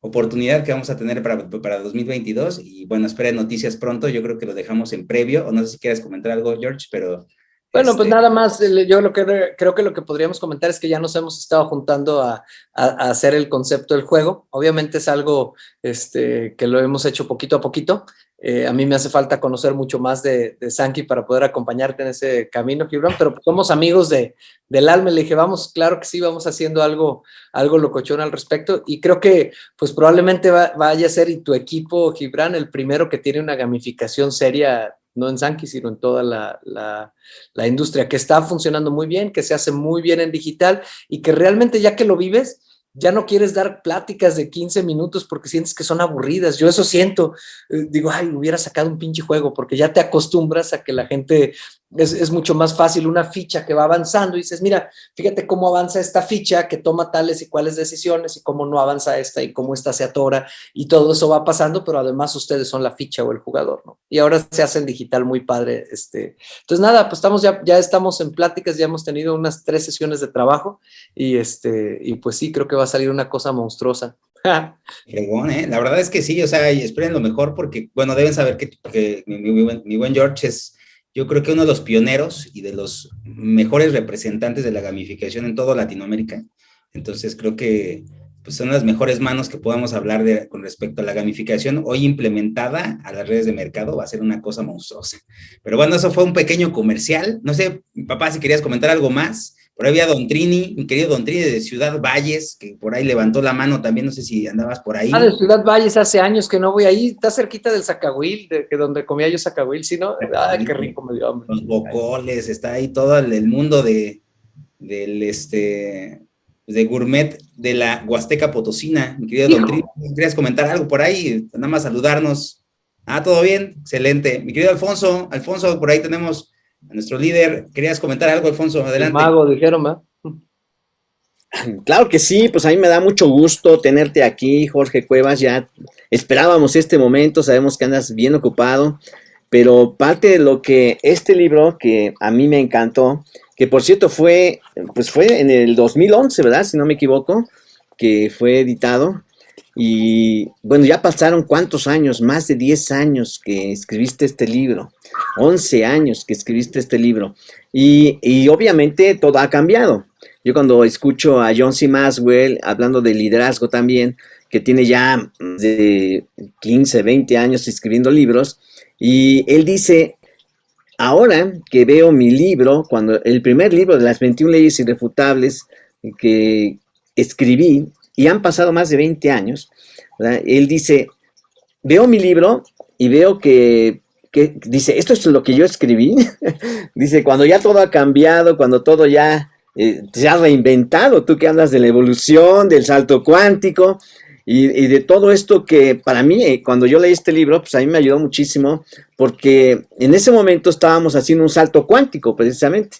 oportunidad que vamos a tener para 2022, y bueno, esperen noticias pronto, yo creo que lo dejamos en previo, o no sé si quieres comentar algo, George, pero... Bueno, pues nada más, yo creo que lo que podríamos comentar es que ya nos hemos estado juntando a hacer el concepto del juego. Obviamente es algo que lo hemos hecho poquito a poquito. A mí me hace falta conocer mucho más de Sankey para poder acompañarte en ese camino, Gibran, pero somos amigos del alma. Le dije, vamos, claro que sí, vamos haciendo algo locochón al respecto. Y creo que pues probablemente vaya a ser, y tu equipo, Gibran, el primero que tiene una gamificación seria, no en Sankey, sino en toda la industria, que está funcionando muy bien, que se hace muy bien en digital y que realmente ya que lo vives, ya no quieres dar pláticas de 15 minutos porque sientes que son aburridas. Yo eso siento. Digo, ay, hubiera sacado un pinche juego, porque ya te acostumbras a que la gente Es mucho más fácil una ficha que va avanzando y dices, mira, fíjate cómo avanza esta ficha que toma tales y cuales decisiones y cómo no avanza esta y cómo esta se atora y todo eso va pasando, pero además ustedes son la ficha o el jugador, ¿no? Y ahora se hace en digital muy padre. Entonces nada, pues ya estamos en pláticas, ya hemos tenido unas 3 sesiones de trabajo y pues sí, creo que va a salir una cosa monstruosa. Fregón, ¿eh? La verdad es que sí, o sea, y esperen lo mejor porque, bueno, deben saber que mi buen George es, yo creo que uno de los pioneros y de los mejores representantes de la gamificación en toda Latinoamérica. Entonces creo que pues, son las mejores manos que podamos hablar con respecto a la gamificación hoy implementada a las redes de mercado. Va a ser una cosa monstruosa. Pero bueno, eso fue un pequeño comercial. No sé, papá, si querías comentar algo más. Por ahí había Don Trini, mi querido Don Trini de Ciudad Valles, que por ahí levantó la mano también, no sé si andabas por ahí. De Ciudad Valles, hace años que no voy ahí, está cerquita del Zacahuil, donde comía yo Zacahuil, ¿sí, no? Ay, qué rico me dio hambre. Los bocoles, está ahí todo el mundo de gourmet de la Huasteca Potosina, mi querido Don Trini. ¿Querías comentar algo por ahí? Nada más saludarnos. ¿Todo bien? Excelente. Mi querido Alfonso, por ahí tenemos a nuestro líder. ¿Querías comentar algo, Alfonso? Adelante. El mago, dijeron, ¿verdad? Claro que sí, pues a mí me da mucho gusto tenerte aquí, Jorge Cuevas. Ya esperábamos este momento, sabemos que andas bien ocupado, pero parte de lo que este libro, que a mí me encantó, que por cierto fue en el 2011, ¿verdad? Si no me equivoco, que fue editado. Y bueno, ya pasaron ¿cuántos años? Más de 10 años que escribiste este libro, 11 años que escribiste este libro. Y obviamente todo ha cambiado. Yo cuando escucho a John C. Maxwell hablando de liderazgo también, que tiene ya de 15, 20 años escribiendo libros, y él dice, ahora que veo mi libro, cuando el primer libro de las 21 leyes irrefutables que escribí, y han pasado más de 20 años, ¿verdad? Él dice, veo mi libro y veo que dice, esto es lo que yo escribí. Dice, cuando ya todo ha cambiado, cuando todo ya se ha reinventado, tú que hablas de la evolución, del salto cuántico y de todo esto que para mí, cuando yo leí este libro, pues a mí me ayudó muchísimo porque en ese momento estábamos haciendo un salto cuántico precisamente.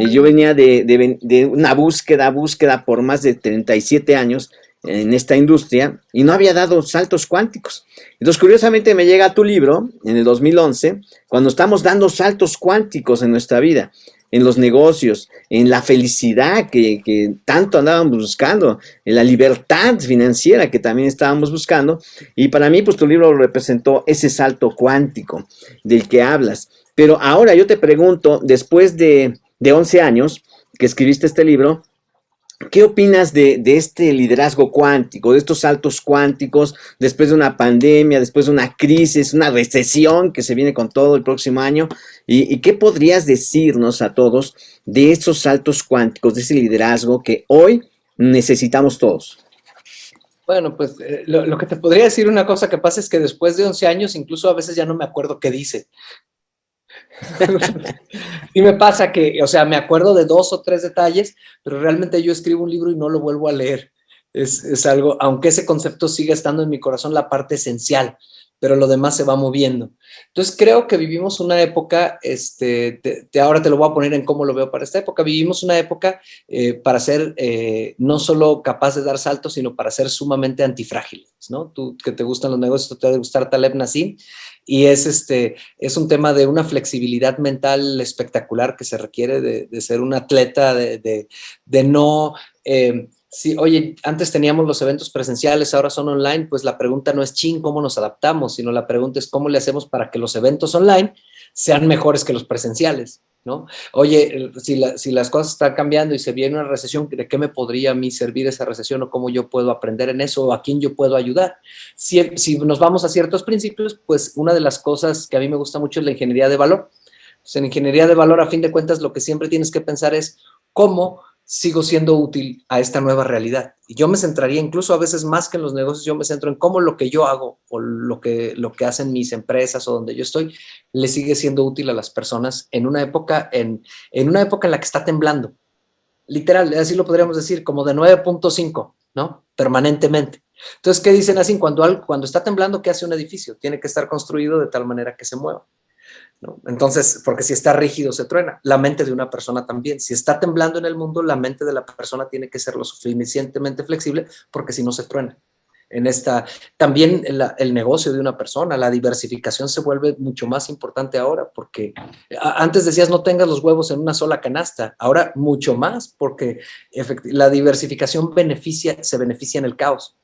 Yo venía de una búsqueda por más de 37 años en esta industria y no había dado saltos cuánticos. Entonces, curiosamente, me llega tu libro en el 2011, cuando estamos dando saltos cuánticos en nuestra vida, en los negocios, en la felicidad que tanto andábamos buscando, en la libertad financiera que también estábamos buscando. Y para mí, pues tu libro representó ese salto cuántico del que hablas. Pero ahora yo te pregunto, después de 11 años que escribiste este libro, ¿qué opinas de este liderazgo cuántico, de estos saltos cuánticos, después de una pandemia, después de una crisis, una recesión que se viene con todo el próximo año? ¿Y qué podrías decirnos a todos de esos saltos cuánticos, de ese liderazgo que hoy necesitamos todos? Bueno, pues lo que te podría decir, una cosa que pasa es que después de 11 años, incluso a veces ya no me acuerdo qué dice. Y me pasa que, o sea, me acuerdo de 2 o 3 detalles, pero realmente yo escribo un libro y no lo vuelvo a leer. Es algo, aunque ese concepto siga estando en mi corazón, la parte esencial, pero lo demás se va moviendo. Entonces creo que vivimos una época, ahora te lo voy a poner en cómo lo veo para esta época, vivimos una época para ser no solo capaz de dar saltos, sino para ser sumamente antifrágiles, ¿no? Tú que te gustan los negocios, te debe gustar Taleb Nassim, y es un tema de una flexibilidad mental espectacular que se requiere de ser un atleta, de no... Sí, oye, antes teníamos los eventos presenciales, ahora son online, pues la pregunta no es cómo nos adaptamos, sino la pregunta es cómo le hacemos para que los eventos online sean mejores que los presenciales, ¿no? Oye, si las cosas están cambiando y se viene una recesión, ¿de qué me podría a mí servir esa recesión o cómo yo puedo aprender en eso o a quién yo puedo ayudar? Si nos vamos a ciertos principios, pues una de las cosas que a mí me gusta mucho es la ingeniería de valor. Pues en ingeniería de valor, a fin de cuentas, lo que siempre tienes que pensar es cómo sigo siendo útil a esta nueva realidad. Y yo me centraría incluso a veces más que en los negocios, yo me centro en cómo lo que yo hago o lo que hacen mis empresas o donde yo estoy, le sigue siendo útil a las personas en una época en la que está temblando. Literal, así lo podríamos decir, como de 9.5, ¿no? Permanentemente. Entonces, ¿qué dicen así? Cuando está temblando, ¿qué hace un edificio? Tiene que estar construido de tal manera que se mueva. ¿no? Entonces, porque si está rígido se truena. La mente de una persona también. Si está temblando en el mundo, la mente de la persona tiene que ser lo suficientemente flexible porque si no se truena. También el negocio de una persona, la diversificación se vuelve mucho más importante ahora, porque antes decías no tengas los huevos en una sola canasta, ahora mucho más, porque la diversificación se beneficia en el caos.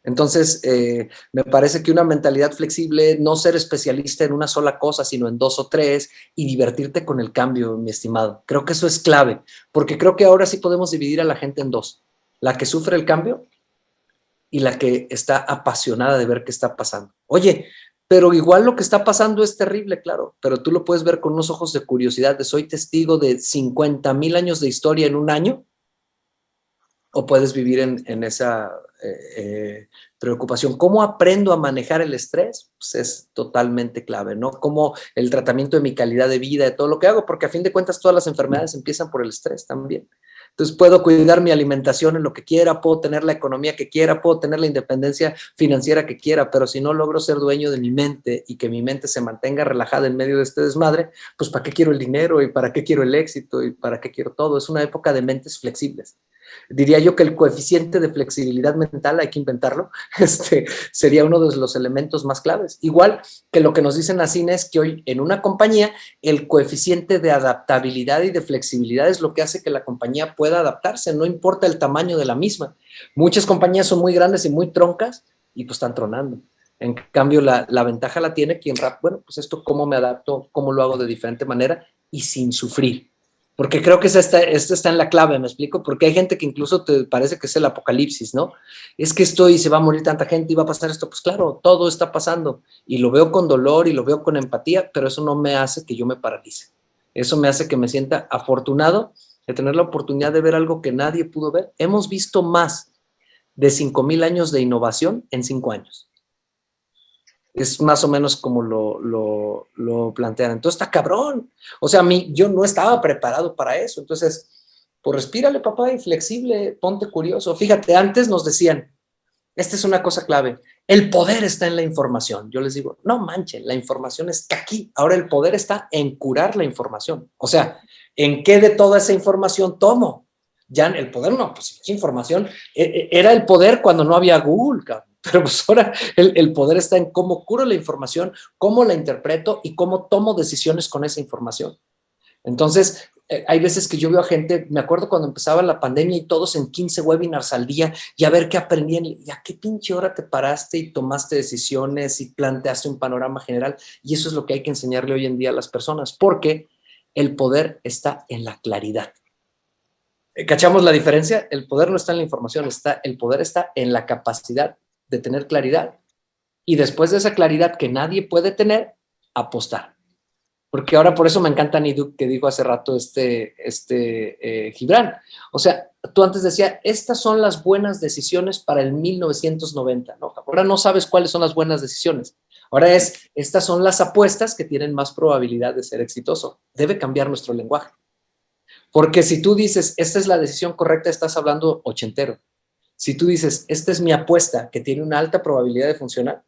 Entonces, me parece que una mentalidad flexible, no ser especialista en una sola cosa, sino en 2 o 3, y divertirte con el cambio, mi estimado. Creo que eso es clave, porque creo que ahora sí podemos dividir a la gente en 2. La que sufre el cambio y la que está apasionada de ver qué está pasando. Oye, pero igual lo que está pasando es terrible, claro, pero tú lo puedes ver con unos ojos de curiosidad, de soy testigo de 50,000 años de historia en un año, o puedes vivir en esa preocupación. ¿Cómo aprendo a manejar el estrés? Pues es totalmente clave, ¿no? Cómo el tratamiento de mi calidad de vida, de todo lo que hago, porque a fin de cuentas todas las enfermedades empiezan por el estrés también. Entonces puedo cuidar mi alimentación en lo que quiera, puedo tener la economía que quiera, puedo tener la independencia financiera que quiera, pero si no logro ser dueño de mi mente y que mi mente se mantenga relajada en medio de este desmadre, pues ¿para qué quiero el dinero y para qué quiero el éxito y para qué quiero todo? Es una época de mentes flexibles. Diría yo que el coeficiente de flexibilidad mental, hay que inventarlo, sería uno de los elementos más claves. Igual que lo que nos dicen las CINE es que hoy en una compañía el coeficiente de adaptabilidad y de flexibilidad es lo que hace que la compañía pueda adaptarse, no importa el tamaño de la misma. Muchas compañías son muy grandes y muy troncas y pues están tronando. En cambio, la ventaja la tiene quien, bueno, pues esto cómo me adapto, cómo lo hago de diferente manera y sin sufrir. Porque creo que esto está en la clave, ¿me explico? Porque hay gente que incluso te parece que es el apocalipsis, ¿no? Es que se va a morir tanta gente y va a pasar esto. Pues claro, todo está pasando y lo veo con dolor y lo veo con empatía, pero eso no me hace que yo me paralice. Eso me hace que me sienta afortunado de tener la oportunidad de ver algo que nadie pudo ver. Hemos visto más de 5,000 años de innovación en 5 años. Es más o menos como lo plantean. Entonces está cabrón. O sea, yo no estaba preparado para eso. Entonces, pues respírale, papá, y flexible, ponte curioso. Fíjate, antes nos decían, esta es una cosa clave, el poder está en la información. Yo les digo, no manchen, la información está aquí. Ahora el poder está en curar la información. O sea, ¿en qué de toda esa información tomo? Ya el poder no, pues información. Era el poder cuando no había Google, cabrón. Pero pues ahora el poder está en cómo curo la información, cómo la interpreto y cómo tomo decisiones con esa información. Entonces, hay veces que yo veo a gente, me acuerdo cuando empezaba la pandemia y todos en 15 webinars al día y a ver qué aprendían y a qué pinche hora te paraste y tomaste decisiones y planteaste un panorama general. Y eso es lo que hay que enseñarle hoy en día a las personas, porque el poder está en la claridad. ¿Cachamos la diferencia? El poder no está en la información, el poder está en la capacidad de tener claridad y después de esa claridad que nadie puede tener, apostar. Porque ahora por eso me encanta Niduk que dijo hace rato Gibran. O sea, tú antes decías, estas son las buenas decisiones para el 1990, ¿no? Ahora no sabes cuáles son las buenas decisiones. Ahora estas son las apuestas que tienen más probabilidad de ser exitoso. Debe cambiar nuestro lenguaje. Porque si tú dices, esta es la decisión correcta, estás hablando ochentero. Si tú dices, esta es mi apuesta que tiene una alta probabilidad de funcionar,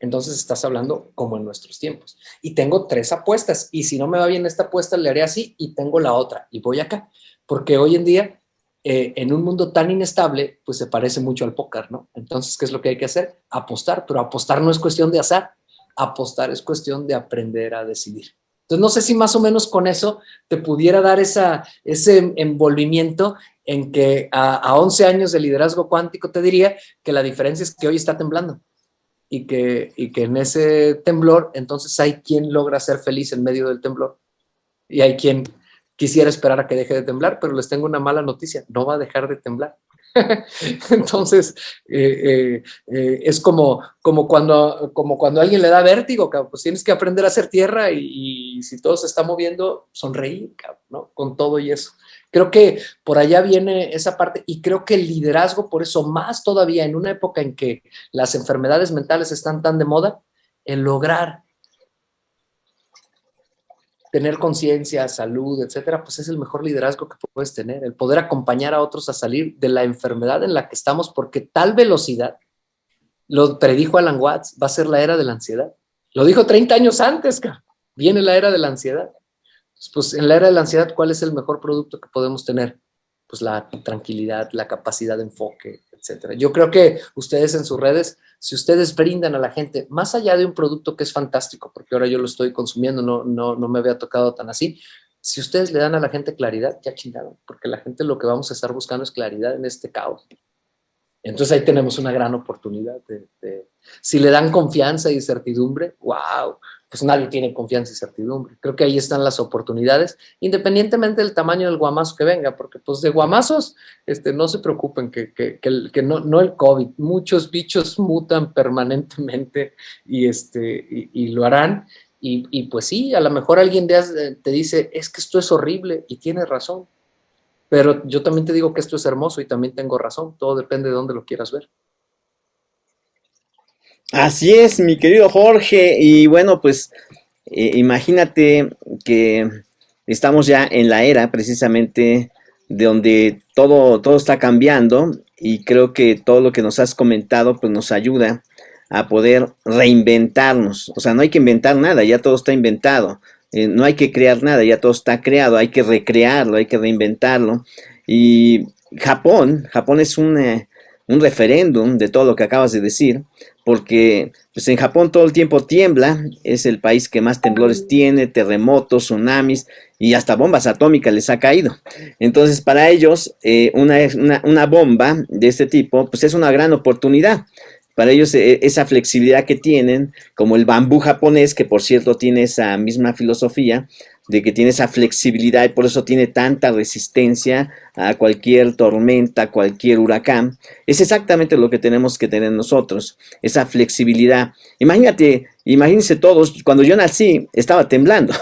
entonces estás hablando como en nuestros tiempos. Y tengo 3 apuestas y si no me va bien esta apuesta, le haré así y tengo la otra y voy acá. Porque hoy en día, en un mundo tan inestable, pues se parece mucho al póker, ¿no? Entonces, ¿qué es lo que hay que hacer? Apostar, pero apostar no es cuestión de azar. Apostar es cuestión de aprender a decidir. Entonces, no sé si más o menos con eso te pudiera dar ese envolvimiento en que a 11 años de liderazgo cuántico te diría que la diferencia es que hoy está temblando y que en ese temblor entonces hay quien logra ser feliz en medio del temblor y hay quien quisiera esperar a que deje de temblar, pero les tengo una mala noticia, no va a dejar de temblar. Entonces, es como cuando a alguien le da vértigo, pues tienes que aprender a hacer tierra y si todo se está moviendo, sonreír, ¿no? Con todo y eso. Creo que por allá viene esa parte y creo que el liderazgo, por eso más todavía en una época en que las enfermedades mentales están tan de moda, el lograr tener conciencia, salud, etcétera, pues es el mejor liderazgo que puedes tener, el poder acompañar a otros a salir de la enfermedad en la que estamos, porque tal velocidad, lo predijo Alan Watts, va a ser la era de la ansiedad. Lo dijo 30 años antes, cara. Viene la era de la ansiedad. Pues en la era de la ansiedad, ¿cuál es el mejor producto que podemos tener? Pues la tranquilidad, la capacidad de enfoque, etcétera. Yo creo que ustedes en sus redes, si ustedes brindan a la gente, más allá de un producto que es fantástico, porque ahora yo lo estoy consumiendo, no me había tocado tan así, si ustedes le dan a la gente claridad, ya chingaron, porque la gente lo que vamos a estar buscando es claridad en este caos. Entonces ahí tenemos una gran oportunidad. Si le dan confianza y certidumbre, wow, pues nadie tiene confianza y certidumbre. Creo que ahí están las oportunidades, independientemente del tamaño del guamazo que venga, porque pues de guamazos, no se preocupen, que no el COVID, muchos bichos mutan permanentemente y lo harán. Y pues sí, a lo mejor alguien te dice, es que esto es horrible y tiene razón. Pero yo también te digo que esto es hermoso y también tengo razón. Todo depende de dónde lo quieras ver. Así es, mi querido Jorge. Y bueno, pues imagínate que estamos ya en la era precisamente de donde todo está cambiando y creo que todo lo que nos has comentado pues nos ayuda a poder reinventarnos. O sea, no hay que inventar nada, ya todo está inventado. No hay que crear nada, ya todo está creado, hay que recrearlo, hay que reinventarlo. Y Japón es un referéndum de todo lo que acabas de decir, porque pues en Japón todo el tiempo tiembla, es el país que más temblores tiene, terremotos, tsunamis y hasta bombas atómicas les ha caído. Entonces para ellos una bomba de este tipo pues es una gran oportunidad. Para ellos esa flexibilidad que tienen, como el bambú japonés, que por cierto tiene esa misma filosofía, de que tiene esa flexibilidad y por eso tiene tanta resistencia a cualquier tormenta, a cualquier huracán, es exactamente lo que tenemos que tener nosotros, esa flexibilidad. Imagínense todos, cuando yo nací estaba temblando.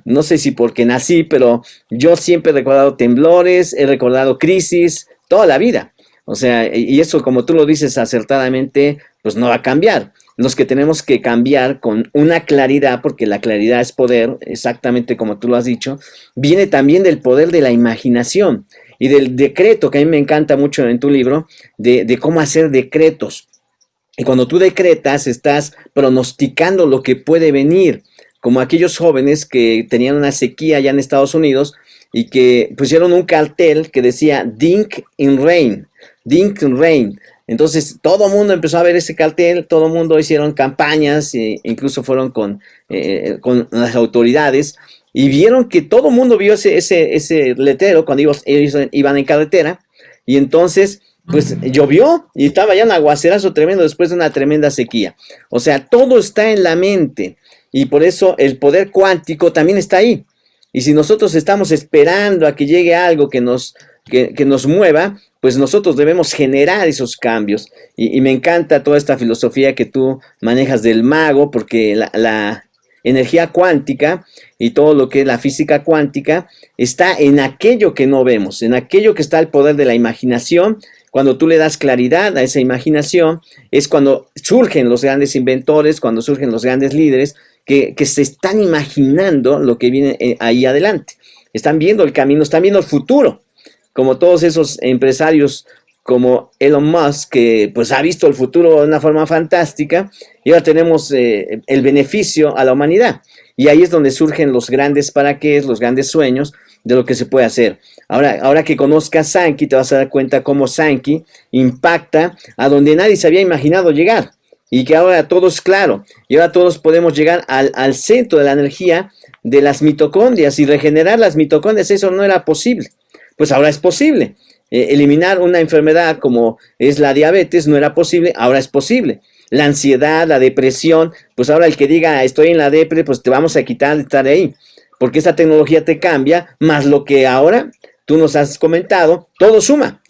No sé si porque nací, pero yo siempre he recordado temblores, he recordado crisis, toda la vida. O sea, y eso como tú lo dices acertadamente, pues no va a cambiar. Los que tenemos que cambiar con una claridad, porque la claridad es poder, exactamente como tú lo has dicho, viene también del poder de la imaginación y del decreto, que a mí me encanta mucho en tu libro, de cómo hacer decretos. Y cuando tú decretas, estás pronosticando lo que puede venir, como aquellos jóvenes que tenían una sequía allá en Estados Unidos y que pusieron un cartel que decía Dink in Rain. Dink in Rain. Entonces todo el mundo empezó a ver ese cartel, todo el mundo hicieron campañas, incluso fueron con las autoridades y vieron que todo el mundo vio ese letrero cuando ellos iban en carretera y entonces pues llovió y estaba ya un aguacerazo tremendo después de una tremenda sequía. O sea, todo está en la mente y por eso el poder cuántico también está ahí. Y si nosotros estamos esperando a que llegue algo que nos mueva, pues nosotros debemos generar esos cambios. Y me encanta toda esta filosofía que tú manejas del mago, porque la energía cuántica y todo lo que es la física cuántica está en aquello que no vemos, en aquello que está el poder de la imaginación. Cuando tú le das claridad a esa imaginación, es cuando surgen los grandes inventores, cuando surgen los grandes líderes, que se están imaginando lo que viene ahí adelante. Están viendo el camino, están viendo el futuro. Como todos esos empresarios como Elon Musk, que pues ha visto el futuro de una forma fantástica, y ahora tenemos el beneficio a la humanidad. Y ahí es donde surgen los grandes para qué, los grandes sueños de lo que se puede hacer. Ahora que conozcas Sankey, te vas a dar cuenta cómo Sankey impacta a donde nadie se había imaginado llegar. Y que ahora todo es claro. Y ahora todos podemos llegar al centro de la energía de las mitocondrias y regenerar las mitocondrias. Eso no era posible. Pues ahora es posible. Eliminar una enfermedad como es la diabetes no era posible, ahora es posible. La ansiedad, la depresión, pues ahora el que diga estoy en la depre, pues te vamos a quitar de estar ahí. Porque esta tecnología te cambia, más lo que ahora tú nos has comentado, todo suma.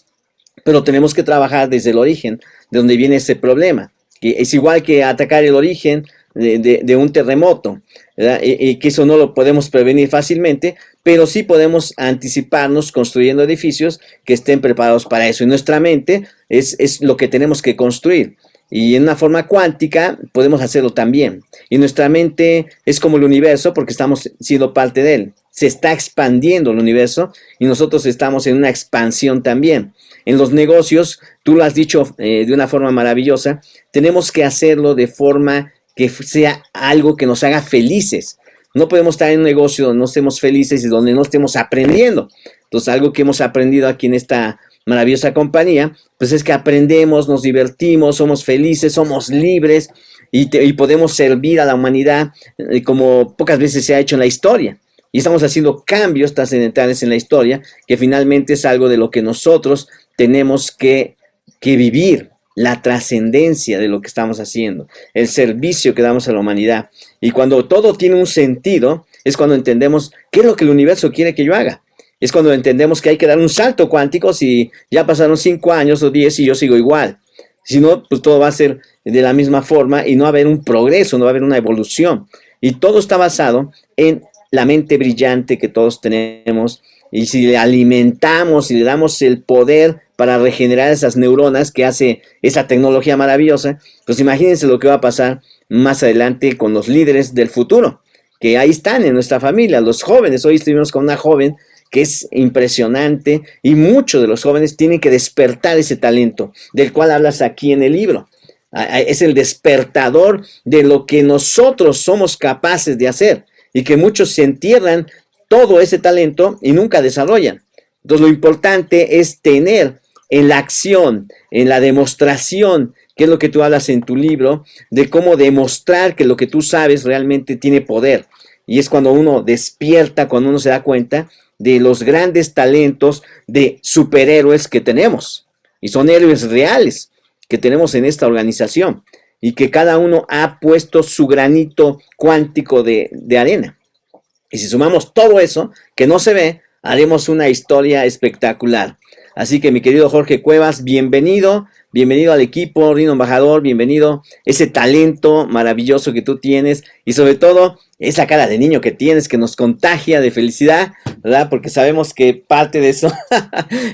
Pero tenemos que trabajar desde el origen, de donde viene ese problema. Que es igual que atacar el origen de un terremoto, ¿verdad? Y que eso no lo podemos prevenir fácilmente, pero sí podemos anticiparnos construyendo edificios que estén preparados para eso. Y nuestra mente es lo que tenemos que construir. Y en una forma cuántica podemos hacerlo también. Y nuestra mente es como el universo porque estamos siendo parte de él. Se está expandiendo el universo y nosotros estamos en una expansión también. En los negocios, tú lo has dicho de una forma maravillosa, tenemos que hacerlo de forma que sea algo que nos haga felices. No podemos estar en un negocio donde no estemos felices y donde no estemos aprendiendo. Entonces, algo que hemos aprendido aquí en esta maravillosa compañía, pues es que aprendemos, nos divertimos, somos felices, somos libres y podemos servir a la humanidad como pocas veces se ha hecho en la historia. Y estamos haciendo cambios trascendentales en la historia, que finalmente es algo de lo que nosotros tenemos que vivir, la trascendencia de lo que estamos haciendo, el servicio que damos a la humanidad. Y cuando todo tiene un sentido, es cuando entendemos qué es lo que el universo quiere que yo haga. Es cuando entendemos que hay que dar un salto cuántico si ya pasaron 5 años o 10 y yo sigo igual. Si no, pues todo va a ser de la misma forma y no va a haber un progreso, no va a haber una evolución. Y todo está basado en la mente brillante que todos tenemos. Y si le alimentamos y le damos el poder para regenerar esas neuronas que hace esa tecnología maravillosa, pues imagínense lo que va a pasar más adelante con los líderes del futuro, que ahí están en nuestra familia, los jóvenes. Hoy estuvimos con una joven que es impresionante y muchos de los jóvenes tienen que despertar ese talento del cual hablas aquí en el libro. Es el despertador de lo que nosotros somos capaces de hacer y que muchos se entierran todo ese talento y nunca desarrollan. Entonces lo importante es tener en la acción, en la demostración, que es lo que tú hablas en tu libro, de cómo demostrar que lo que tú sabes realmente tiene poder. Y es cuando uno despierta, cuando uno se da cuenta de los grandes talentos de superhéroes que tenemos. Y son héroes reales que tenemos en esta organización. Y que cada uno ha puesto su granito cuántico de arena. Y si sumamos todo eso, que no se ve, haremos una historia espectacular. Así que mi querido Jorge Cuevas, bienvenido al equipo, Rino Embajador, bienvenido, ese talento maravilloso que tú tienes y sobre todo esa cara de niño que tienes que nos contagia de felicidad, ¿verdad? Porque sabemos que parte de eso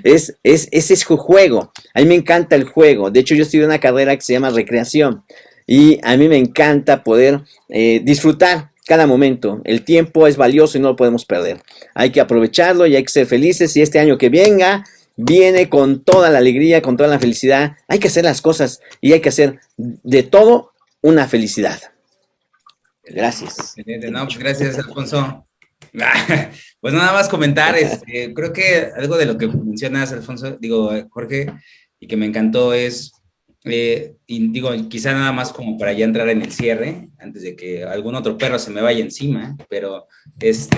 es ese juego. A mí me encanta el juego. De hecho, yo estudié una carrera que se llama recreación y a mí me encanta poder disfrutar cada momento. El tiempo es valioso y no lo podemos perder. Hay que aprovecharlo y hay que ser felices y este año que viene con toda la alegría, con toda la felicidad. Hay que hacer las cosas y hay que hacer de todo una felicidad. Gracias. No, pues gracias, Alfonso. Pues nada más comentar, creo que algo de lo que mencionas, Alfonso, Jorge, y que me encantó es, y digo, quizá nada más como para ya entrar en el cierre, antes de que algún otro perro se me vaya encima, pero es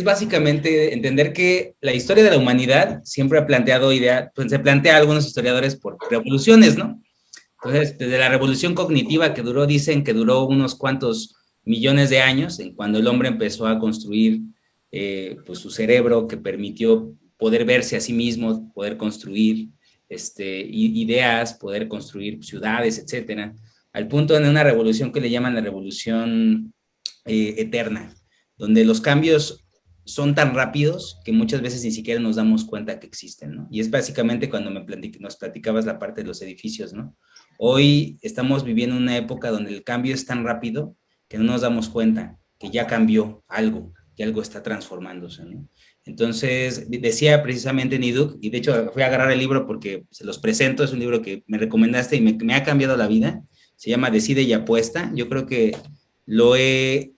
básicamente entender que la historia de la humanidad siempre ha planteado pues se plantea a algunos historiadores por revoluciones, ¿no? Entonces, desde la revolución cognitiva que dicen que duró unos cuantos millones de años, en cuando el hombre empezó a construir pues su cerebro que permitió poder verse a sí mismo, poder construir ideas, poder construir ciudades, etcétera, al punto de una revolución que le llaman la revolución eterna, donde los cambios son tan rápidos que muchas veces ni siquiera nos damos cuenta que existen, ¿no? Y es básicamente cuando nos platicabas la parte de los edificios, ¿no? Hoy estamos viviendo una época donde el cambio es tan rápido que no nos damos cuenta que ya cambió algo, que algo está transformándose, ¿no? Entonces, decía precisamente Niduk, y de hecho fui a agarrar el libro porque se los presento, es un libro que me recomendaste y me ha cambiado la vida, se llama Decide y Apuesta. Yo creo que lo he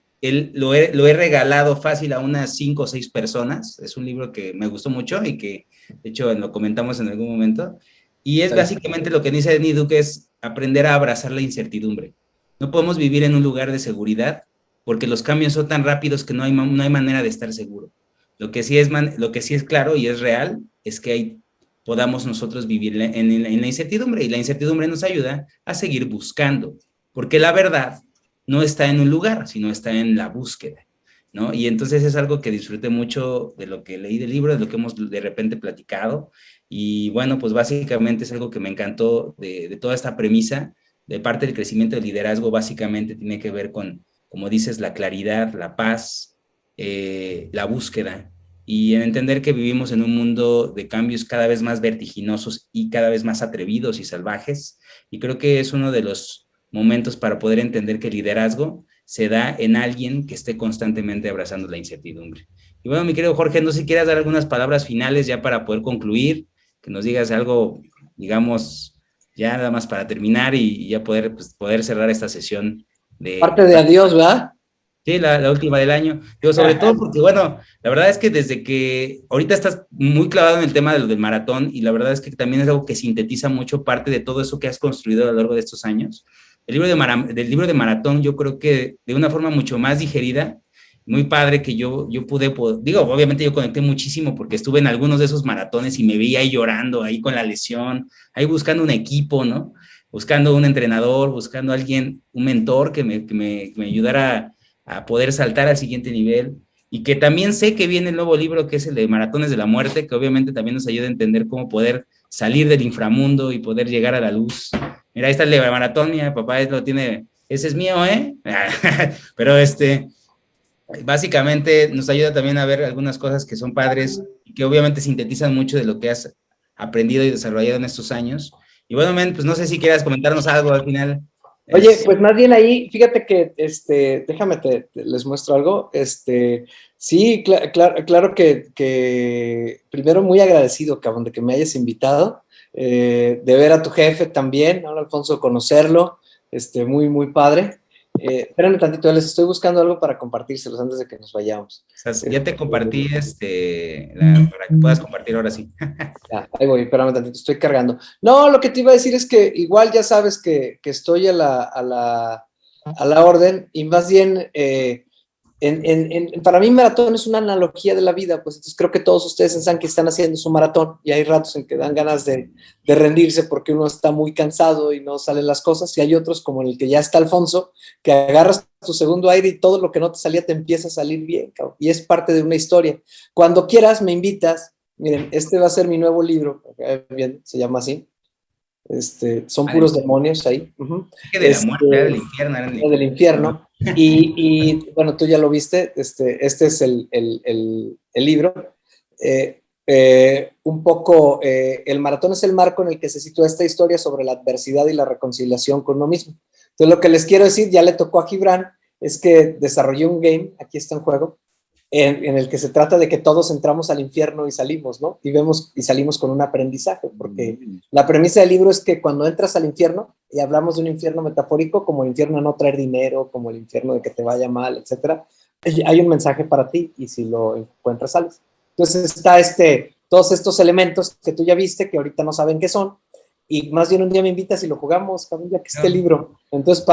regalado fácil a unas 5 o 6 personas. Es un libro que me gustó mucho y que, de hecho, lo comentamos en algún momento. Y es básicamente lo que dice Niduk, es aprender a abrazar la incertidumbre. No podemos vivir en un lugar de seguridad porque los cambios son tan rápidos que no hay manera de estar seguro. Lo que sí es claro y es real es que podamos nosotros vivir en la incertidumbre, y la incertidumbre nos ayuda a seguir buscando, porque la verdad no está en un lugar, sino está en la búsqueda, ¿no? Y entonces es algo que disfruté mucho de lo que leí del libro, de lo que hemos de repente platicado, y bueno, pues básicamente es algo que me encantó de toda esta premisa, de parte del crecimiento del liderazgo. Básicamente tiene que ver con, como dices, la claridad, la paz, la búsqueda, y en entender que vivimos en un mundo de cambios cada vez más vertiginosos y cada vez más atrevidos y salvajes, y creo que es uno de los momentos para poder entender que el liderazgo se da en alguien que esté constantemente abrazando la incertidumbre. Y bueno, mi querido Jorge, no sé si quieras dar algunas palabras finales ya para poder concluir, que nos digas algo, digamos, ya nada más para terminar y ya poder, pues, poder cerrar esta sesión de... Parte de adiós, ¿verdad? Sí, la última del año. Digo, sobre todo porque, bueno, la verdad es que desde que ahorita estás muy clavado en el tema de lo del maratón y la verdad es que también es algo que sintetiza mucho parte de todo eso que has construido a lo largo de estos años. Del libro de maratón yo creo que de una forma mucho más digerida, muy padre que yo pude, digo, obviamente yo conecté muchísimo porque estuve en algunos de esos maratones y me veía ahí llorando, ahí con la lesión, ahí buscando un equipo, ¿no? Buscando un entrenador, buscando a alguien, un mentor que me ayudara a poder saltar al siguiente nivel y que también sé que viene el nuevo libro que es el de Maratones de la Muerte, que obviamente también nos ayuda a entender cómo poder salir del inframundo y poder llegar a la luz. Mira, ahí está el de maratón, mi papá lo tiene, ese es mío, ¿eh? Pero básicamente nos ayuda también a ver algunas cosas que son padres y que obviamente sintetizan mucho de lo que has aprendido y desarrollado en estos años. Y bueno, men, pues no sé si quieras comentarnos algo al final. Oye, pues más bien ahí, fíjate que, déjame les muestro algo. Sí, claro que primero muy agradecido, cabrón, de que me hayas invitado, de ver a tu jefe también, ¿no, Alfonso? Conocerlo, muy, muy padre. Espérenme tantito, les estoy buscando algo para compartírselos antes de que nos vayamos. O sea, ya te compartí para que puedas compartir ahora sí. Ya, ahí voy, espérame tantito, estoy cargando. No, lo que te iba a decir es que igual ya sabes que estoy a la orden y más bien, para mí maratón es una analogía de la vida, pues entonces creo que todos ustedes en Sanki están haciendo su maratón y hay ratos en que dan ganas de rendirse porque uno está muy cansado y no salen las cosas y hay otros como en el que ya está Alfonso, que agarras tu segundo aire y todo lo que no te salía te empieza a salir bien, cabrón, y es parte de una historia. Cuando quieras me invitas. Miren, este va a ser mi nuevo libro, bien, se llama así. Son puros demonios ahí. De la muerte, del infierno. Era del infierno. Y bueno, tú ya lo viste, este es el libro. Un poco, el maratón es el marco en el que se sitúa esta historia sobre la adversidad y la reconciliación con uno mismo. Entonces, lo que les quiero decir, ya le tocó a Gibran, es que desarrollé un game, aquí está en juego, en el que se trata de que todos entramos al infierno y salimos, ¿no? Y salimos con un aprendizaje, porque la premisa del libro es que cuando entras al infierno, y hablamos de un infierno metafórico, como el infierno de no traer dinero, como el infierno de que te vaya mal, etcétera, hay un mensaje para ti, y si lo encuentras, sales. Entonces está todos estos elementos que tú ya viste, que ahorita no saben qué son, y más bien un día me invitas y lo jugamos, ya que esté el libro. Entonces,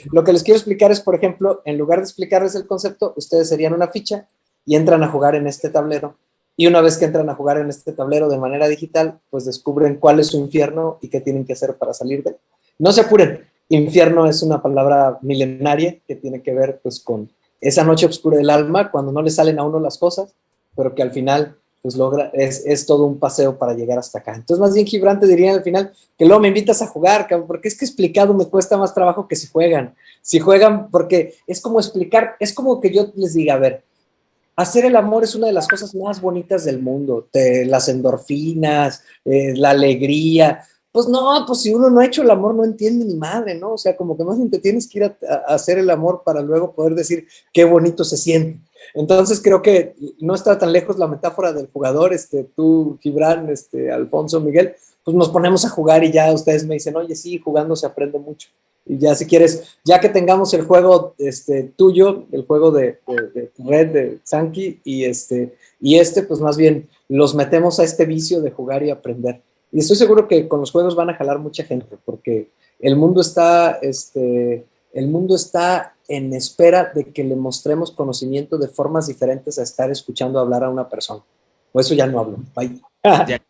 lo que les quiero explicar es, por ejemplo, en lugar de explicarles el concepto, ustedes serían una ficha y entran a jugar en este tablero. Y una vez que entran a jugar en este tablero de manera digital, pues descubren cuál es su infierno y qué tienen que hacer para salir de él. No se apuren, infierno es una palabra milenaria que tiene que ver pues con esa noche oscura del alma, cuando no le salen a uno las cosas, pero que al final pues es todo un paseo para llegar hasta acá. Entonces, más bien, Gibran, te diría al final que luego me invitas a jugar, porque es que explicado me cuesta más trabajo que si juegan. Si juegan, porque es como explicar, es como que yo les diga, a ver, hacer el amor es una de las cosas más bonitas del mundo, las endorfinas, la alegría. Pues no, pues si uno no ha hecho el amor no entiende ni madre, ¿no? O sea, como que más bien te tienes que ir a hacer el amor para luego poder decir qué bonito se siente. Entonces creo que no está tan lejos la metáfora del jugador, tú, Gibran, Alfonso, Miguel, pues nos ponemos a jugar y ya ustedes me dicen, oye, sí, jugando se aprende mucho. Y ya si quieres, ya que tengamos el juego tuyo, el juego de red de Sanki y pues más bien los metemos a este vicio de jugar y aprender. Y estoy seguro que con los juegos van a jalar mucha gente, porque el mundo está en espera de que le mostremos conocimiento de formas diferentes a estar escuchando hablar a una persona. Por eso ya no hablo. Bye. Ya.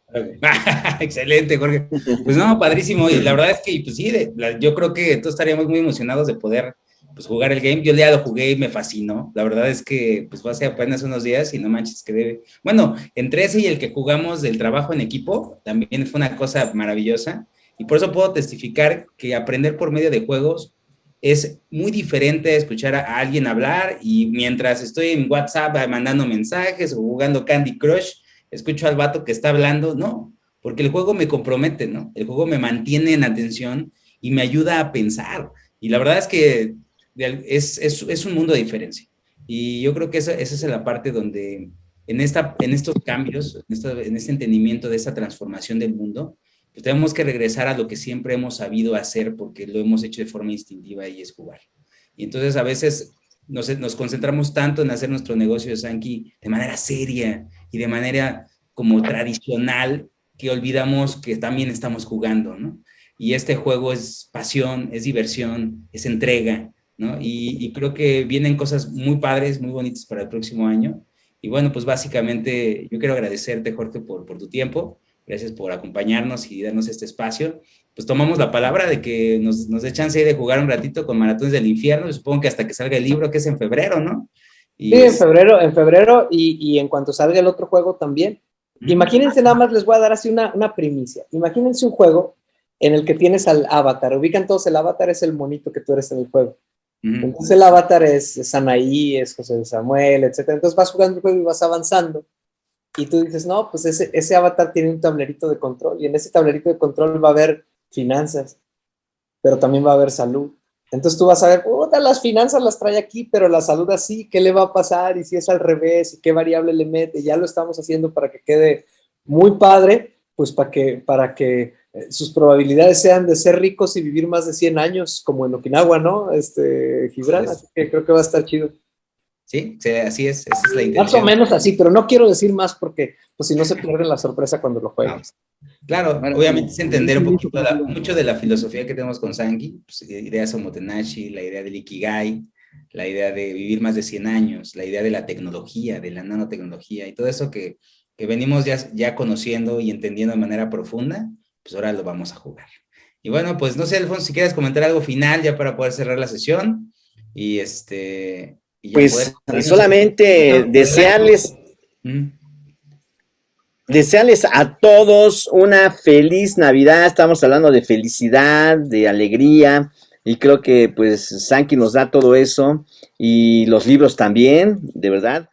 Excelente, Jorge. Pues no, padrísimo. Y la verdad es que, pues sí, yo creo que todos estaríamos muy emocionados de poder pues, jugar el game. Yo ya lo jugué y me fascinó. La verdad es que, pues, fue hace apenas unos días y no manches que debe. Bueno, entre ese y el que jugamos del trabajo en equipo, también fue una cosa maravillosa. Y por eso puedo testificar que aprender por medio de juegos es muy diferente a escuchar a alguien hablar y mientras estoy en WhatsApp mandando mensajes o jugando Candy Crush, escucho al vato que está hablando, no, porque el juego me compromete, ¿no? El juego me mantiene en atención y me ayuda a pensar. Y la verdad es que es un mundo de diferencia. Y yo creo que esa es la parte donde en estos cambios, en este entendimiento de esta transformación del mundo, pues tenemos que regresar a lo que siempre hemos sabido hacer porque lo hemos hecho de forma instintiva y es jugar. Y entonces a veces nos concentramos tanto en hacer nuestro negocio de Sankey de manera seria y de manera como tradicional que olvidamos que también estamos jugando, ¿no? Y este juego es pasión, es diversión, es entrega, ¿no? Y creo que vienen cosas muy padres, muy bonitas para el próximo año. Y bueno, pues básicamente yo quiero agradecerte, Jorge, por tu tiempo. Gracias por acompañarnos y darnos este espacio. Pues tomamos la palabra de que nos dé chance de jugar un ratito con Maratones del Infierno. Supongo que hasta que salga el libro, que es en febrero, ¿no? Y sí, en febrero y en cuanto salga el otro juego también. Imagínense, nada más les voy a dar así una primicia. Imagínense un juego en el que tienes al avatar. Ubican todos, el avatar es el monito que tú eres en el juego. Entonces el avatar es Anaí, es José Samuel, etc. Entonces vas jugando el juego y vas avanzando. Y tú dices, no, pues ese avatar tiene un tablerito de control. Y en ese tablerito de control va a haber finanzas, pero también va a haber salud. Entonces tú vas a ver, puta, las finanzas las trae aquí, pero la salud así, ¿qué le va a pasar? Y si es al revés, ¿y qué variable le mete? Ya lo estamos haciendo para que quede muy padre, pues para que sus probabilidades sean de ser ricos y vivir más de 100 años, como en Okinawa, ¿no? Gibran, así que creo que va a estar chido. Sí, así es, esa es la intención. Más o menos así, pero no quiero decir más porque pues si no se pierde la sorpresa cuando lo juegues. Claro, obviamente es entender un poquito mucho de la filosofía que tenemos con Sankey, pues, ideas Omotenashi, la idea del Ikigai, la idea de vivir más de 100 años, la idea de la tecnología, de la nanotecnología y todo eso que venimos ya conociendo y entendiendo de manera profunda, pues ahora lo vamos a jugar. Y bueno, pues no sé, Alfonso, si quieres comentar algo final ya para poder cerrar la sesión y pues solamente desearles a todos una feliz Navidad. Estamos hablando de felicidad, de alegría, y creo que pues Sankey nos da todo eso, y los libros también, de verdad.